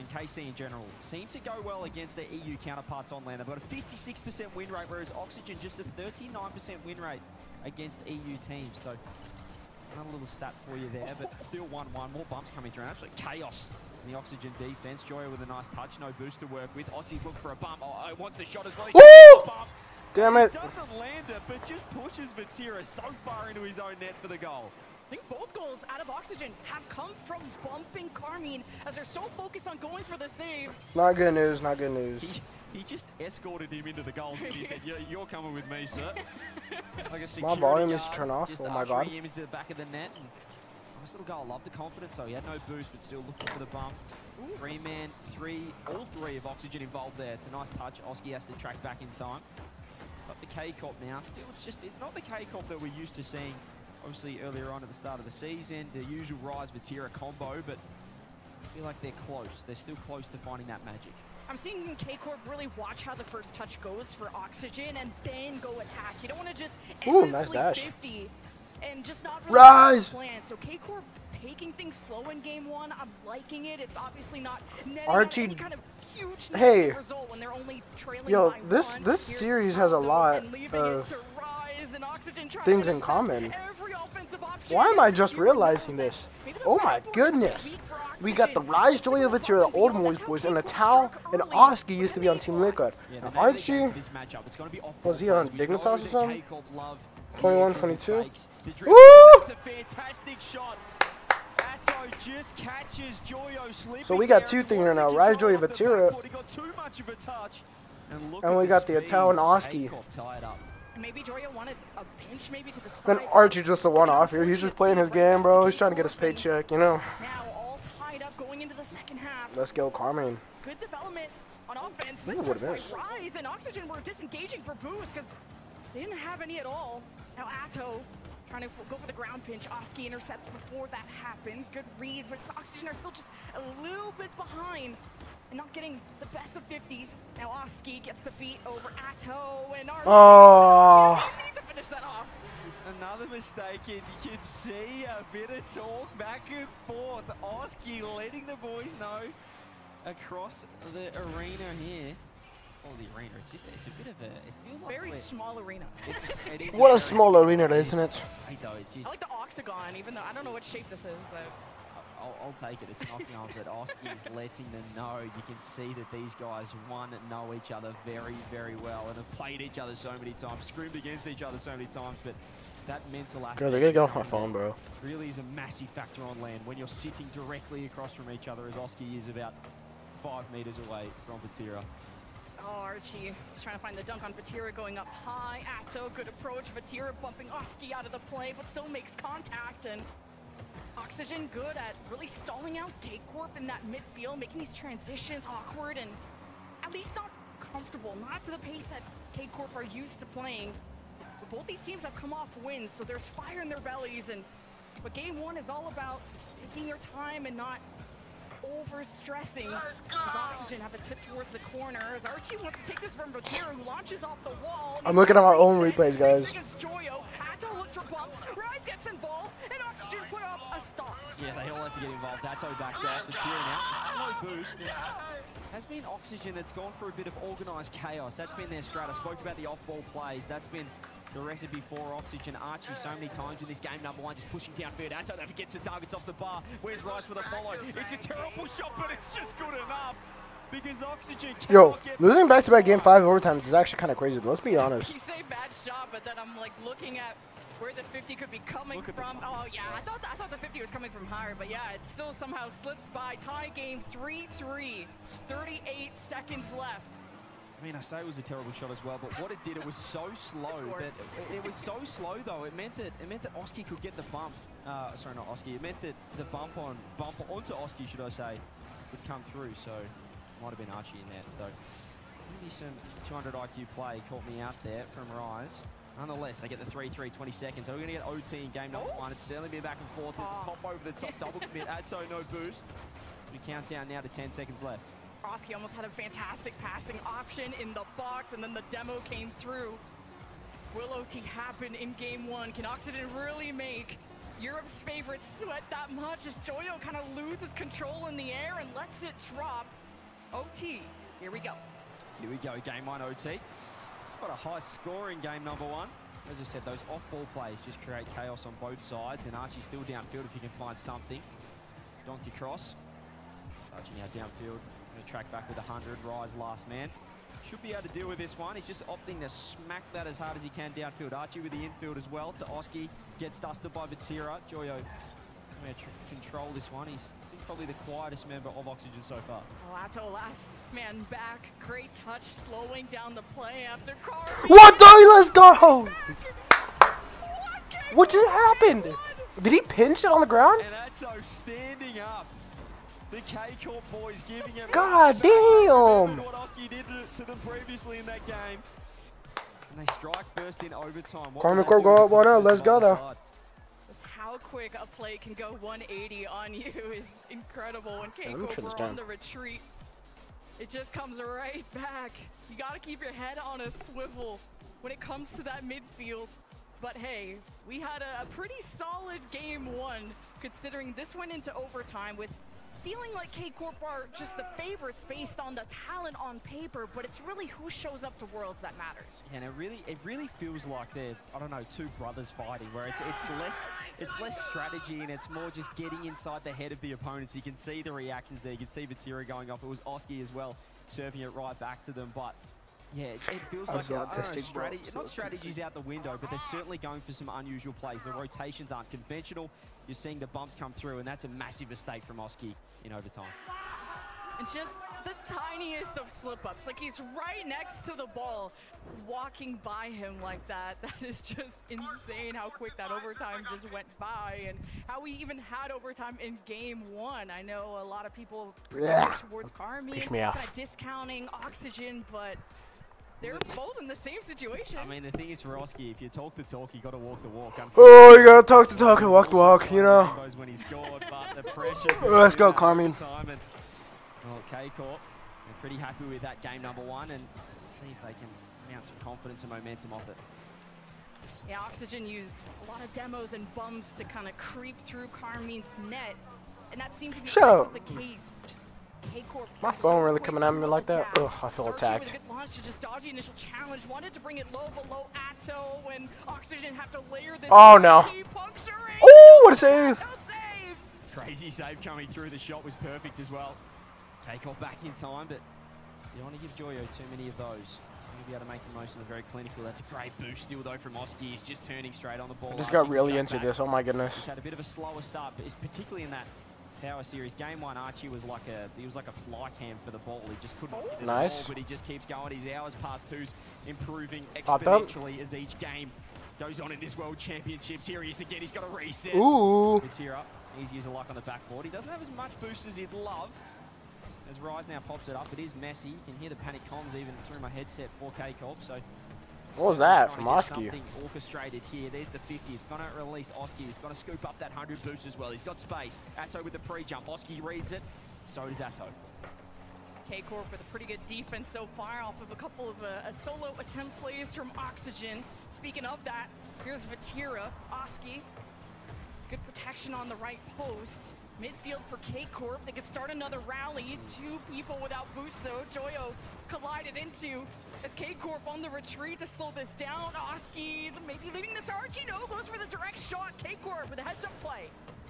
KC in general seem to go well against their EU counterparts on land. They've got a 56% win rate, whereas Oxygen just a 39% win rate against EU teams. So another little stat for you there, but still 1-1. More bumps coming through. Absolute chaos in the Oxygen defense. Joya with a nice touch, no boost to work with. Aussie's looking for a bump. Oh, wants the shot as well. Woo! Damn it! He doesn't land it, but just pushes Vatira so far into his own net for the goal. I think both goals out of Oxygen have come from bumping Carmine as they're so focused on going for the save. Not good news, not good news. He just escorted him into the goals and he said, you're coming with me, sir. Like a my volume is turned off, oh my god. Him into the back of the net. And nice little goal, love the confidence, so he had no boost but still looking for the bump. Three-man, all three of Oxygen involved there. It's a nice touch. Oski has to track back in time. But the K-Corp now, still, it's not the K-Corp that we're used to seeing. Obviously, earlier on at the start of the season, the usual Rise Vatira combo, but I feel like they're close. They're still close to finding that magic. I'm seeing K-Corp really watch how the first touch goes for Oxygen and then go attack. You don't want to just endlessly 50 and just not really Rise! plan. So K-Corp taking things slow in game one. I'm liking it. It's obviously not Archie, any kind of huge hey, result when they're only trailing yo, by this series has a lot of things in common. Why am I just realizing this? Oh my goodness. We got the Rise Joy of Vatira, the old boys, and Natal and Oski used to be on Team Ligue. And Archie, was he on Dignitas or something? 21, 22? Woo! So we got two things right now, Rise Joy of Vatira, and we got the Natal and Oski. Maybe Joya wanted a pinch maybe to the side. Then Archie's just a one-off here. He's just playing his game, bro. He's trying to get his paycheck, you know. Now all tied up going into the second half. Let's go, Carmine. Good development on offense. Ooh, what it is. Rise and Oxygen were disengaging for boost because they didn't have any at all. Now Atto trying to go for the ground pinch. Oski intercepts before that happens. Good reads, but Oxygen are still just a little bit behind. And not getting the best of 50s. Now Oski gets the beat over Atto and need to finish that off. Another mistake, and you can see a bit of talk back and forth. Oski letting the boys know across the arena here. Or the arena, it's a bit of a, it feels like very small arena. It is what a small arena, isn't it? I like the octagon, even though I don't know what shape this is, but. I'll take it. It's knocking off that Oski is letting them know. You can see that these guys, one, know each other very, very well and have played each other so many times, screamed against each other so many times, but that mental aspect. Guys, I gotta get off my phone, bro. Really is a massive factor on land when you're sitting directly across from each other, as Oski is about 5 meters away from Vatira. Oh, Archie is trying to find the dunk on Vatira, going up high. Atto, good approach. Vatira bumping Oski out of the play, but still makes contact. And Oxygen good at really stalling out K-Corp in that midfield, making these transitions awkward and at least not comfortable, not to the pace that K-Corp are used to playing. But both these teams have come off wins, so there's fire in their bellies. But game one is all about taking your time and not over-stressing. As Oxygen have a tip towards the corner, as Archie wants to take this from Vatira, who launches off the wall. I'm looking at my own replays, guys. Atto looks for bumps, Rise gets involved, and Oxygen put up a stop. Yeah, they all had to get involved. Atto backed off. Vatira now. No boost. Has been Oxygen that's gone for a bit of organised chaos. That's been their strat. I spoke about the off-ball plays. That's been the recipe for Oxygen. Archie so many times in this game, number one, just pushing downfield. Atto never gets the dunk. It's off the bar. Where's Rise for the follow? It's a terrible shot, but it's just good enough. Because Oxygen yo, losing back-to-back game 5 overtimes is actually kind of crazy. Let's be honest. You say bad shot, but then I'm like looking at where the 50 could be coming from. Oh yeah, I thought the 50 was coming from higher, but yeah, it still somehow slips by. Tie game 3-3. 38 seconds left. I mean, I say it was a terrible shot as well, but what it did, it was so slow that it was so slow though. It meant that Oski could get the bump. Sorry, not Oski. It meant that the bump onto Oski, should I say, would come through. So it might have been Archie in there. So maybe some 200 IQ play caught me out there from Rise. Nonetheless, they get the 3-3, 20 seconds. So we're going to get OT in game number 1. It's certainly been back and forth. Pop over the top, double commit. Atto, no boost. We count down now to 10 seconds left. Oski almost had a fantastic passing option in the box, and then the demo came through. Will OT happen in game 1? Can Oxygen really make Europe's favorites sweat that much as Joyo kind of loses control in the air and lets it drop? OT, here we go. Here we go, game 1 OT. Got a high score in game number 1. As I said, those off-ball plays just create chaos on both sides, and Archie's still downfield if you can find something. Donkey cross. Archie now downfield. Going to track back with 100. Rise last man. Should be able to deal with this one. He's just opting to smack that as hard as he can downfield. Archie with the infield as well to Oski. Gets dusted by Vatira. Joyo going to control this one. He's probably the quietest member of Oxygen so far. Atto last man back. Great touch, slowing down the play after Carl. What the? Let's go! What just happened? Did he pinch it on the ground? And Atto standing up. The K-Corp boys giving him... God damn! What Oski did to them previously in that game. And they strike first in overtime. Carmen Corp go up 1-0. Let's go though. Just how quick a play can go 180 on you is incredible. When K-Corp are on the retreat, it just comes right back. You got to keep your head on a swivel when it comes to that midfield. But hey, we had a pretty solid game 1, considering this went into overtime with feeling like K-Corp are just the favorites based on the talent on paper, but it's really who shows up to Worlds that matters. And it really feels like they're, I don't know, two brothers fighting, where it's less strategy and it's more just getting inside the head of the opponents. You can see the reactions there. You can see Vatira going off. It was Oski as well, serving it right back to them. But yeah, it feels like not strategy's out the window, but they're certainly going for some unusual plays. The rotations aren't conventional. You're seeing the bumps come through, and that's a massive mistake from Oski in overtime. And just the tiniest of slip-ups. Like, he's right next to the ball, walking by him like that. That is just insane how quick that overtime just went by, and how we even had overtime in game 1. I know a lot of people towards Carmine, kind of discounting Oxygen, but they're both in the same situation. I mean, the thing is for Oski, if you talk the talk, you got to walk the walk. Oh, you gotta talk the talk and walk the walk, you know. When he scored, but the pressure. Let's go, Carmine. Well, K-Corp, they're pretty happy with that game number 1, and let's see if they can mount some confidence and momentum off it. Yeah, Oxygen used a lot of demos and bumps to kind of creep through Carmine's net, and that seemed to be the case. My phone really coming at me like that? Ugh, I feel attacked. With a good launch to just dodge the initial challenge, wanted to bring it low below Atto when Oxygen have to layer this. Oh no! Oh, what a save! Crazy save coming through. The shot was perfect as well. K-Corp back in time, but you don't want to give Joyo too many of those. So you'll be able to make the most of them very clinical. That's a great boost still though from Oski. He's just turning straight on the ball. I just got really into this. Oh my goodness! He's had a bit of a slower start, but it's particularly in that Power Series. Game 1, Archie was like a fly cam for the ball. He just couldn't get it at all, but he just keeps going. His hours past 2's improving exponentially as each game goes on in this World Championships. Here he is again. He's got a reset. Ooh. Vatira, easy as a luck on the backboard. He doesn't have as much boost as he'd love. As Rise now pops it up, it is messy. You can hear the panic comms even through my headset for K-Corp. So what was that from Oski? Something orchestrated here. There's the 50. It's going to release Oski. He's going to scoop up that 100 boost as well. He's got space. Atto with the pre-jump. Oski reads it. So does Atto. K-Corp with a pretty good defense so far off of a couple of solo attempt plays from Oxygen. Speaking of that, here's Vatira. Oski, good protection on the right post. Midfield for K-Corp. They could start another rally. 2 people without boost though. Joyo collided into as K-Corp on the retreat to slow this down. Oski maybe leaving this Archie. No, goes for the direct shot. K-Corp with a heads-up play.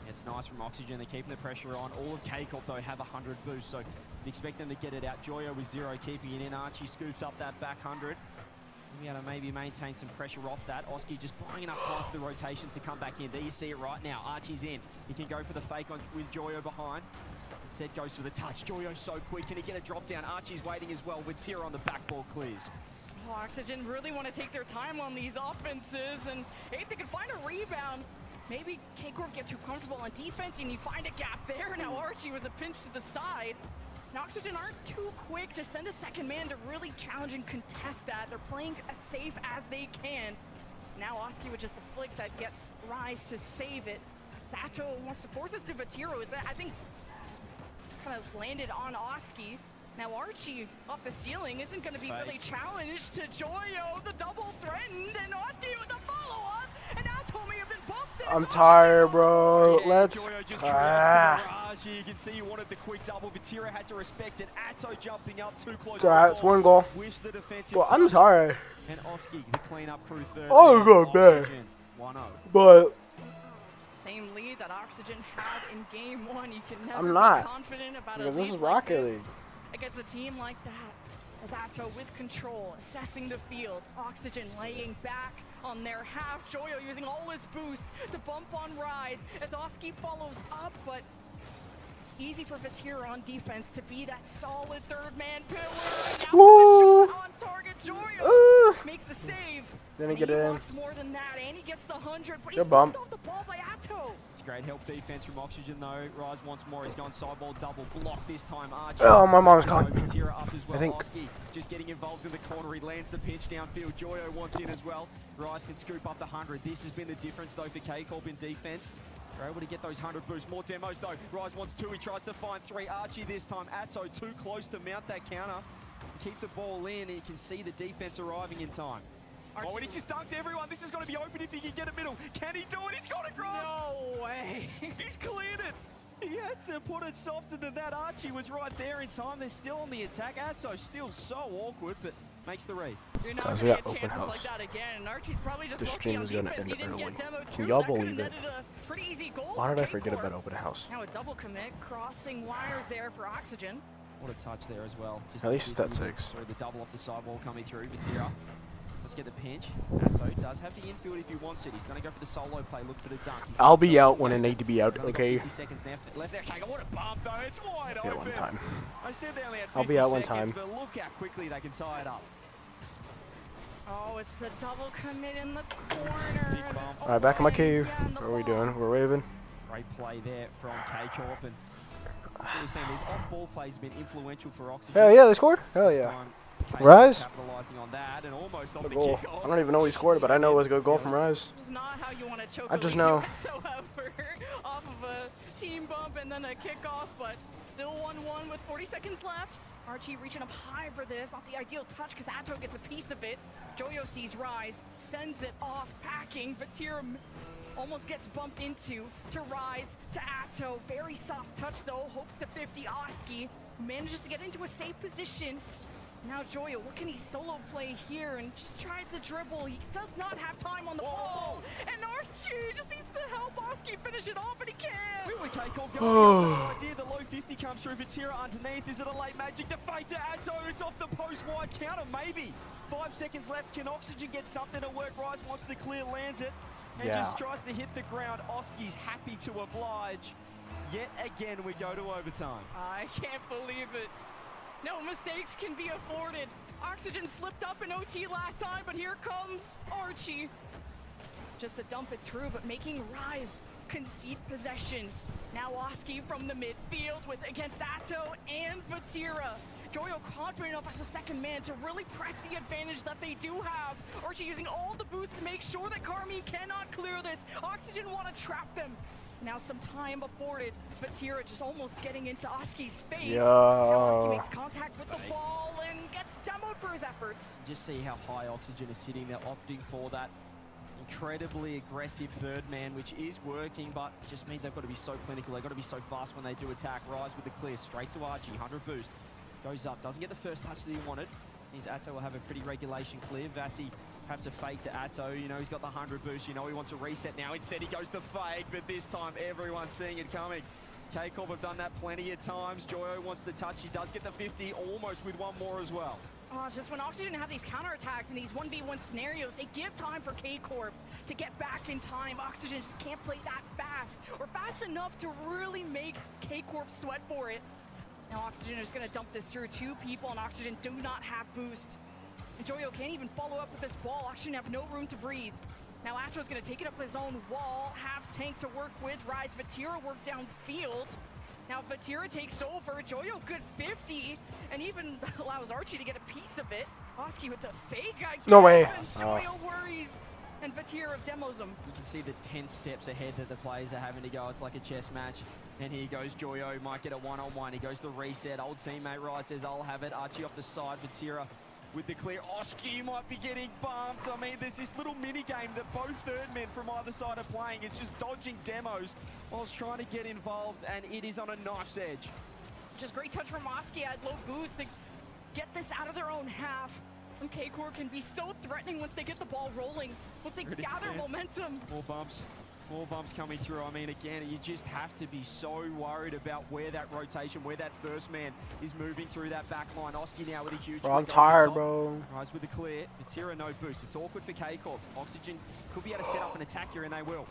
It's nice from Oxygen. They're keeping the pressure on. All of K-Corp though have 100 boost, so you expect them to get it out. Joyo with 0, keeping it in. Archie scoops up that back 100. Be able to maybe maintain some pressure off that. Oski just buying enough time for the rotations to come back in. There you see it right now. Archie's in. He can go for the fake on with Joyo behind. Instead goes for the touch. Joyo so quick. Can he get a drop down? Archie's waiting as well. Vatira on the backboard clears. Oh, Oxygen really want to take their time on these offenses, and if they can find a rebound, maybe K-Corp get too comfortable on defense and you find a gap there. Now Archie was a pinch to the side. Now Oxygen aren't too quick to send a second man to really challenge and contest that. They're playing as safe as they can. Now Oski with just a flick that gets Rise to save it. Zato wants to force this to Vatira with that. I think kind of landed on Oski. Now Archie off the ceiling isn't going to be really challenged to Joyo. The double threatened, and Oski with the follow-up. And now Tommy have been bumped. I'm tired, bro. Yeah, Let's. Joyo just creates the barrage. You can see he wanted the quick double. Vatira had to respect it. Atto jumping up too close. It's one goal. Wish the defensive Well, I'm tired. And Oski, the cleanup crew third. Oh, go back. 1-0. But same lead that Oxygen had in game 1. You can never I'm not. be confident about Because a this lead is like Rocket this League. against a team like that. As Atto with control, assessing the field. Oxygen laying back on their half. Joyo using all his boost to bump on Rise as Oski follows up, but it's easy for Vatira on defense to be that solid third man pillar. Now Woo! it's a shot on target. Joyo makes the save. Then he get in. Wants more than that, and he gets the 100, but Good he's bump. bumped off the ball by Atto. It's great help defense from Oxygen though. Rise wants more. He's gone sideball double block this time. Archie. Oh, my mom's gone. Vatira up as well. I think. Oski just getting involved in the corner. He lands the pinch downfield. Joyo wants in as well. Rise can scoop up the 100. This has been the difference though for K-Corp in defense. They're able to get those 100 boosts. More demos though. Rise wants 2. He tries to find 3. Archie this time. Atto too close to mount that counter. Keep the ball in, and you can see the defense arriving in time. Oh, and he's just dunked everyone. This is going to be open if he can get it middle. Can he do it? He's got it, Grant. No way. He's cleared it. He had to put it softer than that. Archie was right there in time. They're still on the attack. Atto still so awkward, but makes the read. You're not going to get chances like that again. Archie's probably just lucky on defense. He didn't get demoed too. Y'all That could have believe it. netted a pretty easy goal. Why did I for forget K-Corp. about open house? Now a double commit, crossing wires there for Oxygen. What a touch there as well. Just At least it's at 6. Sorry, the double off the sideball coming through. Vatira. Let's get the pinch. Atto does have the infield if he wants it. He's going to go for the solo play, look for the dunk. I'll be out when I need to be out, okay? 50 seconds left there. What a bump though. It's wide Yeah, open. one time. I said they only had 50 I'll be out one seconds, time. but look how quickly they can tie it up. Oh, it's the double commit in the corner. All right, back in my cave. What are we doing? We're waving. Great play there from K-Corp, and that's what he's saying. These off-ball plays have been influential for Oxygen. Hell yeah, they scored. Hell yeah. Rise. Capitalizing on that and almost off The the goal. kickoff. I don't even know he scored it, but I know it was a good goal from Rise. It's not how you want to choke I just know. whatsoever off of a team bump and then a kickoff, but still 1-1 with 40 seconds left. Archie reaching up high for this, not the ideal touch because Atto gets a piece of it. Joyo sees Rise, sends it off, packing. Vatira almost gets bumped into to Rise, to Atto. Very soft touch though, hopes to 50 Oski. Manages to get into a safe position. Now Joyo, what can he solo play here? And just tries to dribble. He does not have time on the ball. And Archie just needs to help Oski finish it off, and he can't. Where would K-Corp go? No idea. The low 50 comes through. Vatira underneath. Is it a late magic? The fake to Atto. It's off the post wide counter. Maybe. 5 seconds left. Can Oxygen get something to work? Rise wants the clear, lands it, and just tries to hit the ground. Oski's happy to oblige. Yet again, we go to overtime. I can't believe it. No mistakes can be afforded. Oxygen slipped up in OT last time, but here comes Archie. Just to dump it through, but making Rise concede possession. Now Oski from the midfield against Atto and Vatira. Joyo confident enough as a second man to really press the advantage that they do have. Archie using all the boosts to make sure that Carmine cannot clear this. Oxygen want to trap them. Now some time afforded. Vatira just almost getting into Oski's face. Now Oski makes contact with the ball and gets demoed for his efforts. Just see how high Oxygen is sitting there, opting for that incredibly aggressive third man, which is working, but it just means they've got to be so clinical. They've got to be so fast when they do attack. Rise with the clear, straight to Archie, 100 boost. Goes up, doesn't get the first touch that he wanted. Means Atto will have a pretty regulation clear. Vati, perhaps a fake to Atto. You know, he's got the 100 boost. You know, he wants a reset now. Instead, he goes to fake, but this time everyone's seeing it coming. K-Corp have done that plenty of times. Joyo wants the touch. He does get the 50, almost with one more as well. Just when Oxygen have these counterattacks in these 1v1 scenarios, they give time for K-Corp to get back in time. Oxygen just can't play that fast or fast enough to really make K-Corp sweat for it. Now Oxygen is going to dump this through 2 people, and Oxygen do not have boost. And Joyo can't even follow up with this ball. Oxygen have no room to breathe. Now Atro's going to take it up his own wall. Half tank to work with. Rise Vatira work downfield. Now Vatira takes over. Joyo good 50, and even allows Archie to get a piece of it. Oski with the fake, I guess. No way. And Joyo worries, and Vatira demos him. You can see the 10 steps ahead that the players are having to go. It's like a chess match. And here goes Joyo, might get a one-on-one. He goes the reset. Old teammate Rise says, I'll have it. Archie off the side. Vatira with the clear. Oski might be getting bumped. I mean, there's this little mini game that both third men from either side are playing. It's just dodging demos whilst trying to get involved, and it is on a knife's edge. Just great touch from Oski at low boost to get this out of their own half. And K-Corp can be so threatening once they get the ball rolling, once they gather momentum. More bumps coming through. I mean, again, you just have to be so worried about where that rotation, where that first man is moving through that back line. Oski now with a huge... Bro, I'm tired, bro. Rise with the clear. Vatira no boost. It's awkward for K-Corp. Oxygen could be able to set up an attack here, and they will.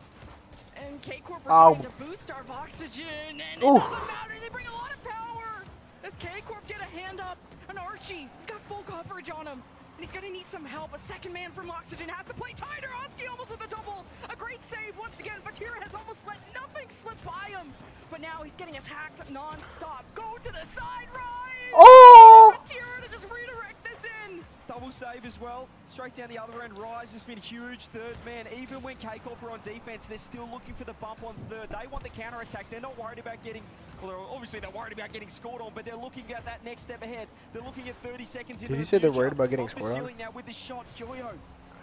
And K-Corp are starting to boost starve Oxygen, and it doesn't matter. They bring a lot of power. As K-Corp get a hand up, and Archie, he's got full coverage on him. And he's gonna need some help. A second man from Oxygen has to play tighter. Oski almost with a double. A great save once again. Vatira has almost let nothing slip by him. But now he's getting attacked non-stop. Go to the side, Rise! Oh! Vatira to just redirect this in. Double save as well. Straight down the other end. Rise has been huge third man. Even when K-Corp are on defense, they're still looking for the bump on third. They want the counter attack. They're not worried about getting... Well, obviously they're worried about getting scored on, but they're looking at that next step ahead. They're looking at 30 seconds into the future. Did he say they're worried about getting scored on? Now with the shot, Joyo.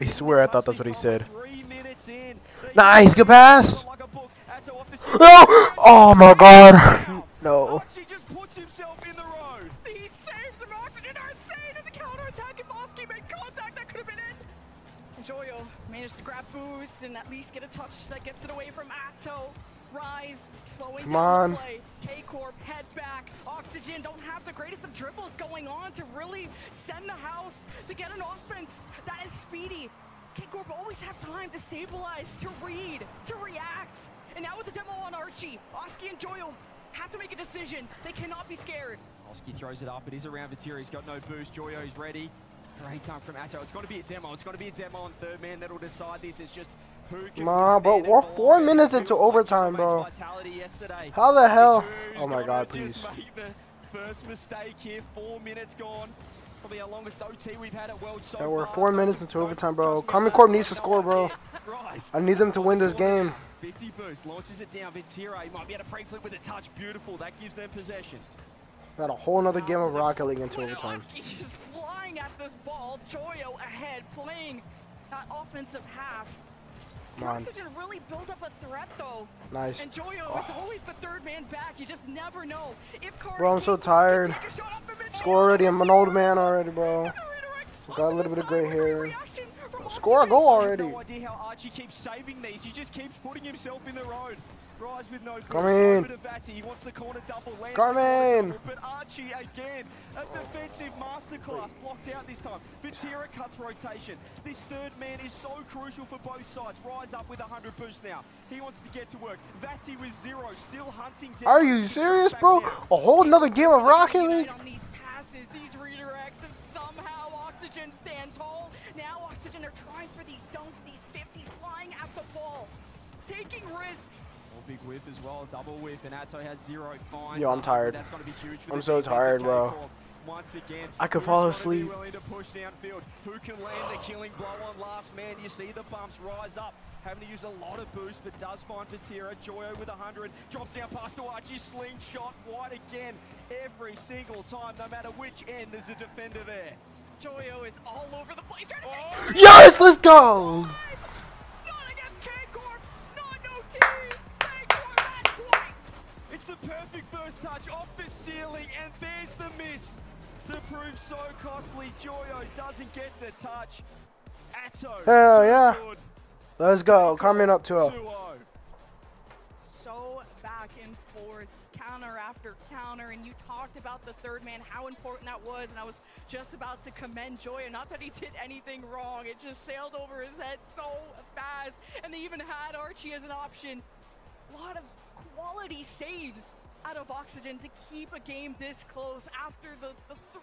I swear I thought that's what he said. 3 minutes in. Nice, good pass. No! Oh my god. No. Archie just puts himself in the road. These saves from Oxygen are insane, and the counterattack. If Oski made contact, that could have been it. And Joyo managed to grab boost and at least get a touch that gets it away from Atto. Rise, slowing down the play. K-Corp, head back. Oxygen don't have the greatest of dribbles going on to really send the house to get an offense that is speedy. K-Corp always have time to stabilize, to read, to react. And now with the demo on Archie, Oski and Joyo have to make a decision. They cannot be scared. Oski throws it up. It is around Vatira. He's got no boost. Joyo's ready. Great time from Atto. It's got to be a demo. It's got to be a demo on third man that'll decide this. It's just who can bro, we're 4 minutes into overtime, bro. How the hell? Oh my god, please. The first mistake here. 4 minutes gone. Probably our longest OT we've had at World so far. We're 4 far. minutes into overtime, bro. Carmen Corp needs to score, bro. I need them to win this game. 50 boost. Launches it down. Vatira. He might be able to pre-flip with a touch. Beautiful. That gives them possession. Got a whole nother game of Rocket League into overtime. Oski's just flying at this ball. Joyo ahead, playing that offensive half. Oxygen really built up a threat, though. Nice. And Joyo is always the third man back. You just never know. If Bro, I'm so tired. Score already. I'm an old man already, bro. Got a little bit of gray hair. Score a goal already. I have no idea how Archie keeps saving these. He just keeps putting himself in the road. Rise with no Carmen. He wants the corner double. Carmen. But Archie again, a defensive masterclass blocked out this time. Vatira cuts rotation. This third man is so crucial for both sides. Rise up with 100 boost now. He wants to get to work. Vati with 0, still hunting down. Are you serious, bro? A whole nother game of Rocket League? On these passes, these redirects, and somehow Oxygen stand tall. Now Oxygen are trying for these dunks, these 50s flying at the ball, taking risks. Big whiff as well, double whiff, and Atto has 0 fines. Yo, I'm tired. That's gonna be huge for I'm so tired, bro. Once again, I could fall asleep. To push downfield. Who can land the killing blow on last man? You see the bumps rise up. Having to use a lot of boost, but does find Vatira. Joyo with 100. Drops down past to Archie. Slingshot wide again. Every single time, no matter which end, there's a defender there. Joyo is all over the place. Yes, let's go! Not against K-Corp. Not no team. K-Corp match point. It's the perfect first touch off the ceiling, and there's the miss. That proves so costly. Joyo doesn't get the touch. Atto. Hell yeah. Good. Let's go. Carmen up 2-0. So back and forth, counter after counter, and you talk talked about the third man, how important that was, and I was just about to commend Joya. Not that he did anything wrong, it just sailed over his head so fast, and they even had Archie as an option. A lot of quality saves out of Oxygen to keep a game this close after the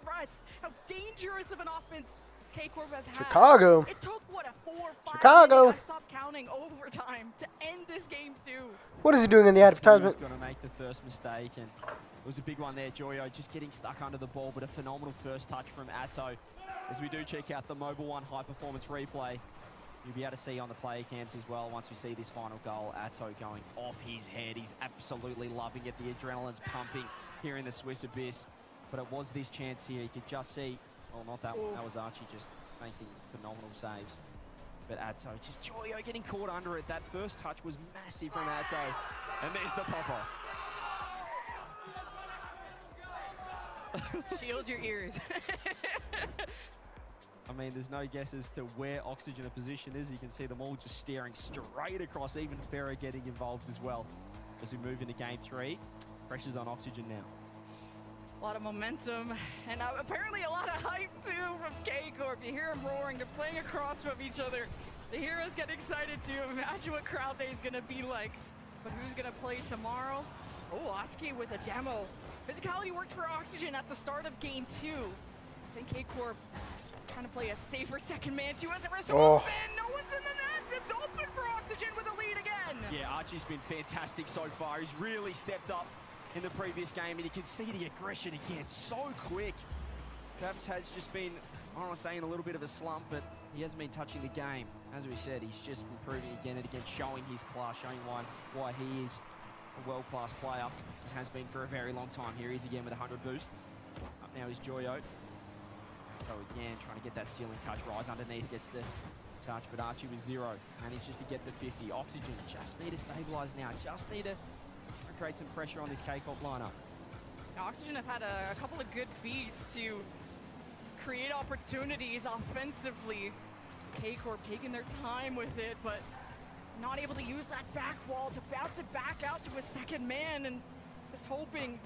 threats. How dangerous of an offense K-Corp have had. Chicago. It took, what, a 4 or 5 Chicago. minute, I stopped counting, overtime to end this game too. What is he doing in the advertisement? He's going to make the first mistake, and it was a big one there. Joyo just getting stuck under the ball, but a phenomenal first touch from Atto. As we do check out the Mobile One high-performance replay, you'll be able to see on the player cams as well once we see this final goal. Atto going off his head. He's absolutely loving it. The adrenaline's pumping here in the Swiss Abyss. But it was this chance here. You could just see, well, not that one. That was Archie just making phenomenal saves. But Atto, just Joyo getting caught under it. That first touch was massive from Atto. And there's the popper. Shield your ears. I mean, there's no guess as to where Oxygen position is. You can see them all just staring straight across, even Ferrer getting involved as well. As we move into game 3, pressure's on Oxygen now. A lot of momentum, and apparently a lot of hype too from K-Corp. You hear them roaring, they're playing across from each other. The heroes get excited too. Imagine what crowd day is gonna be like. But who's gonna play tomorrow? Oh, Oski with a demo. Physicality worked for Oxygen at the start of game 2. I think K-Corp trying to play a safer second man too as it results in. No one's in the net. It's open for Oxygen with a lead again. Yeah, Archie's been fantastic so far. He's really stepped up in the previous game, and you can see the aggression again, so quick. Perhaps has just been, I don't want to say in a little bit of a slump, but he hasn't been touching the game. As we said, he's just improving again and again, showing his class, showing why he is a world-class player. It has been for a very long time. Here he is again with 100 boost. Up now is Joyo. So again, trying to get that ceiling touch. Rise underneath, gets the touch, but Archie with 0. Manages to get the 50. Oxygen just need to stabilize now. Just need to create some pressure on this K-Corp lineup. Now, Oxygen have had a couple of good beats to create opportunities offensively. K-Corp taking their time with it, but not able to use that back wall to bounce it back out to a second man, and just hoping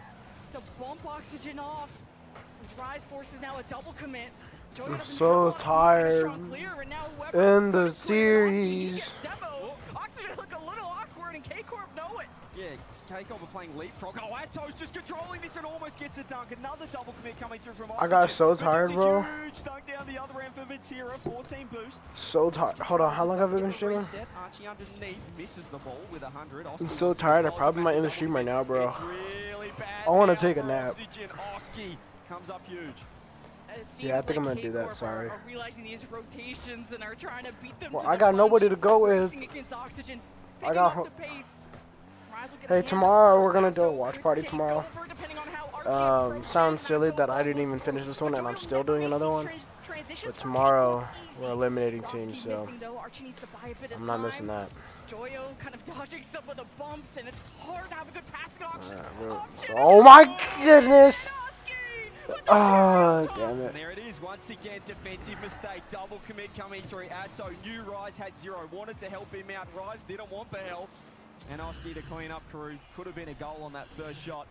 to bump Oxygen off. As Rise forces now a double commit. I'm so tired in the series. Oxygen look a little awkward, and K-Corp know it. Yeah, K-Corp are playing leapfrog. Oh, Atto's just controlling this and almost gets a dunk. Another double commit coming through from Oxygen. I got so tired, bro. Huge dunk down the other end for Vatira, 14 boost. So tired. Hold on, how long have I been streaming? Archie underneath misses the ball with 100. I'm so tired. I probably might end the stream right now, bro. Really bad. I want to take a nap. Oxygen, Oski comes up huge. Yeah, I think I'm gonna do that. Sorry. Are realizing these rotations and are trying to beat them. Well, I got nobody to go with. I got. Hey, tomorrow we're gonna do a watch party tomorrow. Sounds silly that I didn't even finish this one and I'm still doing another one. But tomorrow we're eliminating teams, so I'm not missing that. Joyo kind of dodging some of the bumps, and it's hard to have a good passing option. Oh my goodness! Oh, damn it. There it is, once again, defensive mistake. Double commit coming through. Atto knew Rise had 0, wanted to help him out. Rise didn't want the help. And Oski to clean up crew. Could have been a goal on that first shot.